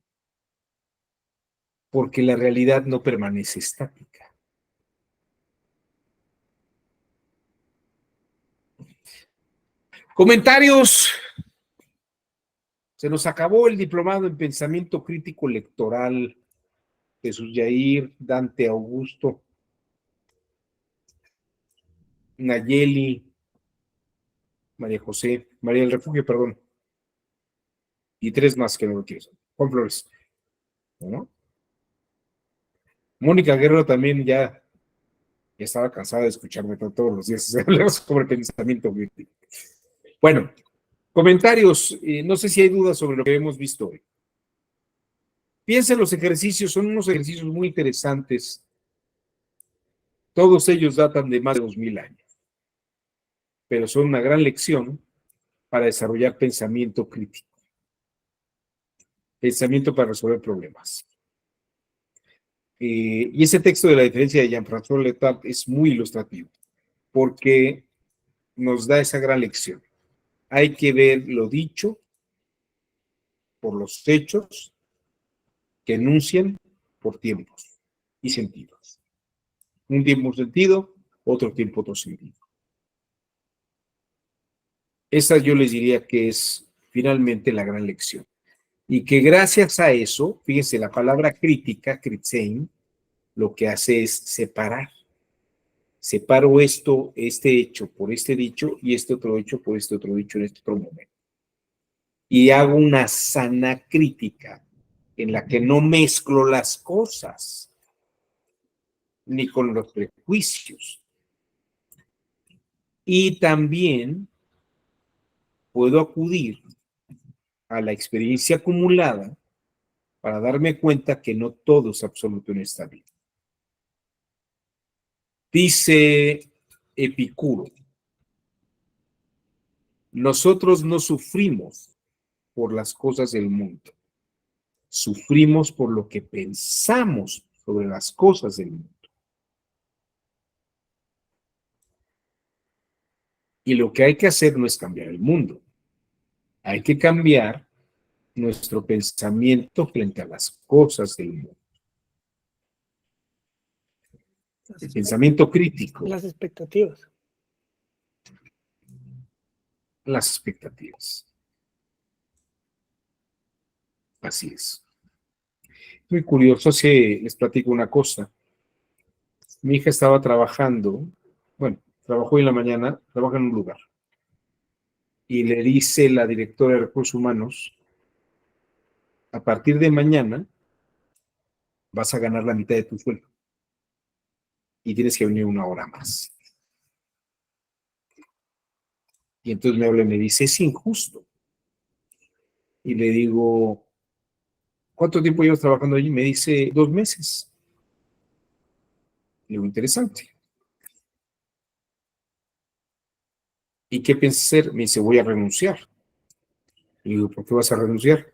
porque la realidad no permanece estática. Comentarios. Se nos acabó el diplomado en pensamiento crítico lectoral. Jesús Yair, Dante Augusto, Nayeli, María José, María del Refugio, perdón. Y 3 más que no lo quiero saber. Juan Flores. ¿No? Mónica Guerrero también ya estaba cansada de escucharme todos los días hablar sobre pensamiento crítico. Bueno, comentarios. No sé si hay dudas sobre lo que hemos visto hoy. Piensen los ejercicios, son unos ejercicios muy interesantes. Todos ellos datan de más de 2000 años, pero son una gran lección para desarrollar pensamiento crítico, pensamiento para resolver problemas. Y ese texto de la diferencia de Jean-François Letard es muy ilustrativo, porque nos da esa gran lección. Hay que ver lo dicho por los hechos que enuncian por tiempos y sentidos. Un tiempo un sentido, otro tiempo otro sentido. Esa yo les diría que es finalmente la gran lección. Y que gracias a eso, fíjense, la palabra crítica, kritzein, lo que hace es separar. Separo esto, este hecho por este dicho y este otro hecho por este otro dicho en este otro momento. Y hago una sana crítica en la que no mezclo las cosas ni con los prejuicios. Y también puedo acudir a la experiencia acumulada para darme cuenta que no todo es absoluto en esta vida. Dice Epicuro, nosotros no sufrimos por las cosas del mundo, sufrimos por lo que pensamos sobre las cosas del mundo. Y lo que hay que hacer no es cambiar el mundo, hay que cambiar nuestro pensamiento frente a las cosas del mundo. El pensamiento crítico. Las expectativas. Las expectativas. Así es. Muy curioso, si les platico una cosa. Mi hija estaba trabajando, bueno, trabajó en la mañana, trabaja en un lugar. Y le dice la directora de Recursos Humanos, a partir de mañana vas a ganar la mitad de tu sueldo. Y tienes que venir 1 hora más. Y entonces me habla y me dice, es injusto. Y le digo, ¿cuánto tiempo llevas trabajando allí? Me dice, 2 meses. Le digo, interesante. ¿Y qué piensas hacer? Me dice, voy a renunciar. Le digo, ¿por qué vas a renunciar?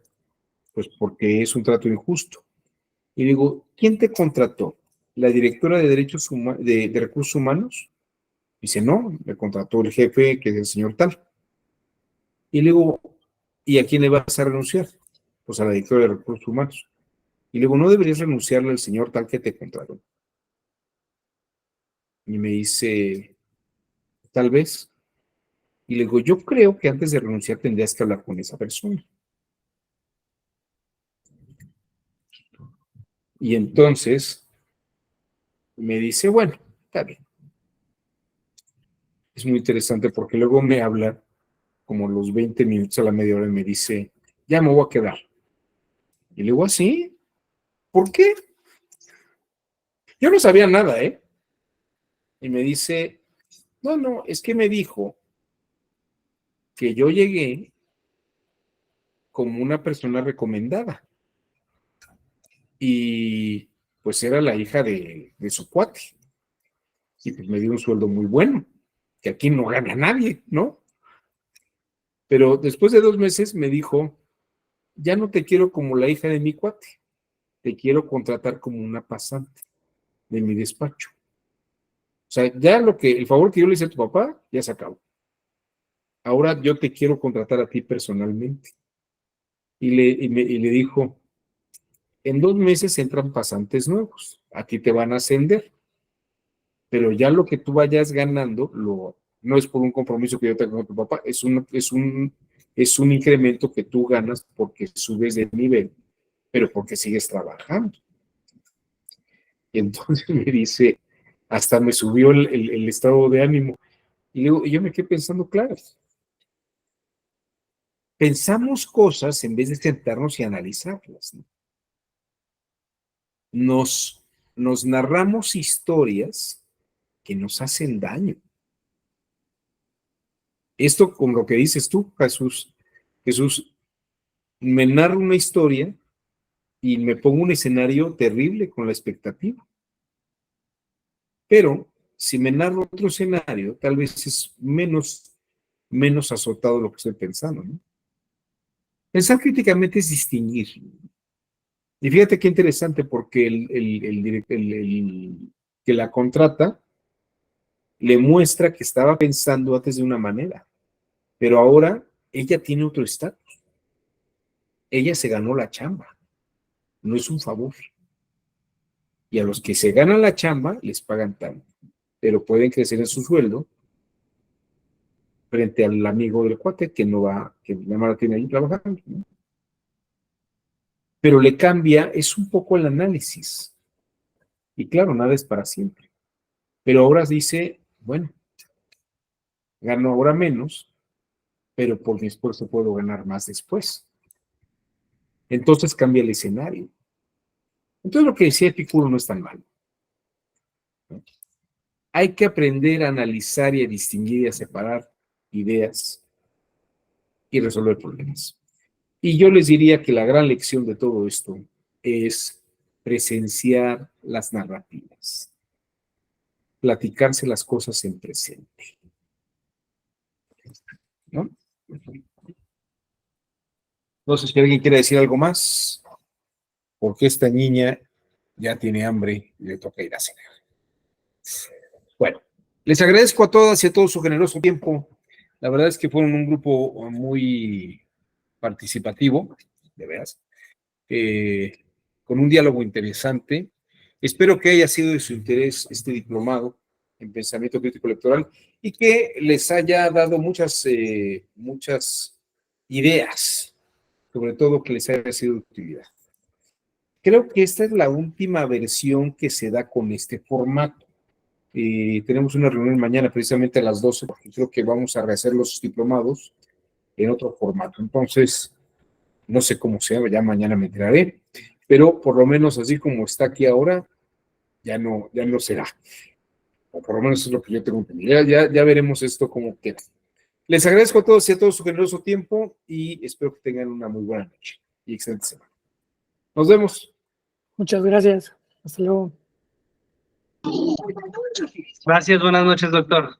Pues porque es un trato injusto. Y le digo, ¿quién te contrató? ¿La directora de de Recursos Humanos? Dice, no, me contrató el jefe, que es el señor tal. Y le digo, ¿y a quién le vas a renunciar? Pues a la directora de Recursos Humanos. Y le digo, ¿no deberías renunciarle al señor tal que te contrató? Y me dice, tal vez. Y le digo, yo creo que antes de renunciar tendrías que hablar con esa persona. Y entonces me dice, bueno, está bien. Es muy interesante porque luego me habla como los 20 minutos a la media hora y me dice, ya me voy a quedar. Y le digo, ¿así? ¿Por qué? Yo no sabía nada, ¿eh? Y me dice, no, es que me dijo que yo llegué como una persona recomendada. Y pues era la hija de su cuate. Y pues me dio un sueldo muy bueno, que aquí no gana nadie, ¿no? Pero después de 2 meses me dijo, ya no te quiero como la hija de mi cuate, te quiero contratar como una pasante de mi despacho. O sea, ya el favor que yo le hice a tu papá, ya se acabó. Ahora yo te quiero contratar a ti personalmente. Y le dijo, en 2 meses entran pasantes nuevos, a ti te van a ascender, pero ya lo que tú vayas ganando, no es por un compromiso que yo tengo con tu papá, es un incremento que tú ganas porque subes de nivel, pero porque sigues trabajando. Y entonces me dice, hasta me subió el estado de ánimo. Y yo me quedé pensando, claro, pensamos cosas en vez de sentarnos y analizarlas, ¿no? Nos narramos historias que nos hacen daño. Esto con lo que dices tú, Jesús, me narra una historia y me pongo un escenario terrible con la expectativa. Pero si me narro otro escenario, tal vez es menos azotado lo que estoy pensando, ¿no? Pensar críticamente es distinguir. Y fíjate qué interesante, porque el que la contrata le muestra que estaba pensando antes de una manera, pero ahora ella tiene otro estatus. Ella se ganó la chamba, no es un favor. Y a los que se ganan la chamba les pagan tanto, pero pueden crecer en su sueldo frente al amigo del cuate que nada más la tiene ahí trabajando, ¿no? Pero le cambia, es un poco el análisis. Y claro, nada es para siempre. Pero ahora dice, bueno, gano ahora menos, pero por mi esfuerzo puedo ganar más después. Entonces cambia el escenario. Entonces lo que decía Epicuro no es tan malo, ¿no? Hay que aprender a analizar y a distinguir y a separar ideas y resolver problemas. Y yo les diría que la gran lección de todo esto es presenciar las narrativas, platicarse las cosas en presente, ¿no? No sé si alguien quiere decir algo más, porque esta niña ya tiene hambre y le toca ir a cenar. Bueno, les agradezco a todas y a todos su generoso tiempo. La verdad es que fueron un grupo muy participativo, de veras, con un diálogo interesante. Espero que haya sido de su interés este diplomado en pensamiento crítico electoral y que les haya dado muchas ideas, sobre todo que les haya sido de utilidad. Creo que esta es la última versión que se da con este formato. Tenemos una reunión mañana precisamente a las 12, porque creo que vamos a rehacer los diplomados en otro formato. Entonces, no sé cómo sea, ya mañana me enteraré, pero por lo menos así como está aquí ahora, ya no será. O por lo menos eso es lo que yo tengo entendido. Ya veremos esto cómo queda. Les agradezco a todos y a todos su generoso tiempo y espero que tengan una muy buena noche y excelente semana. Nos vemos. Muchas gracias. Hasta luego. Gracias, buenas noches, doctor.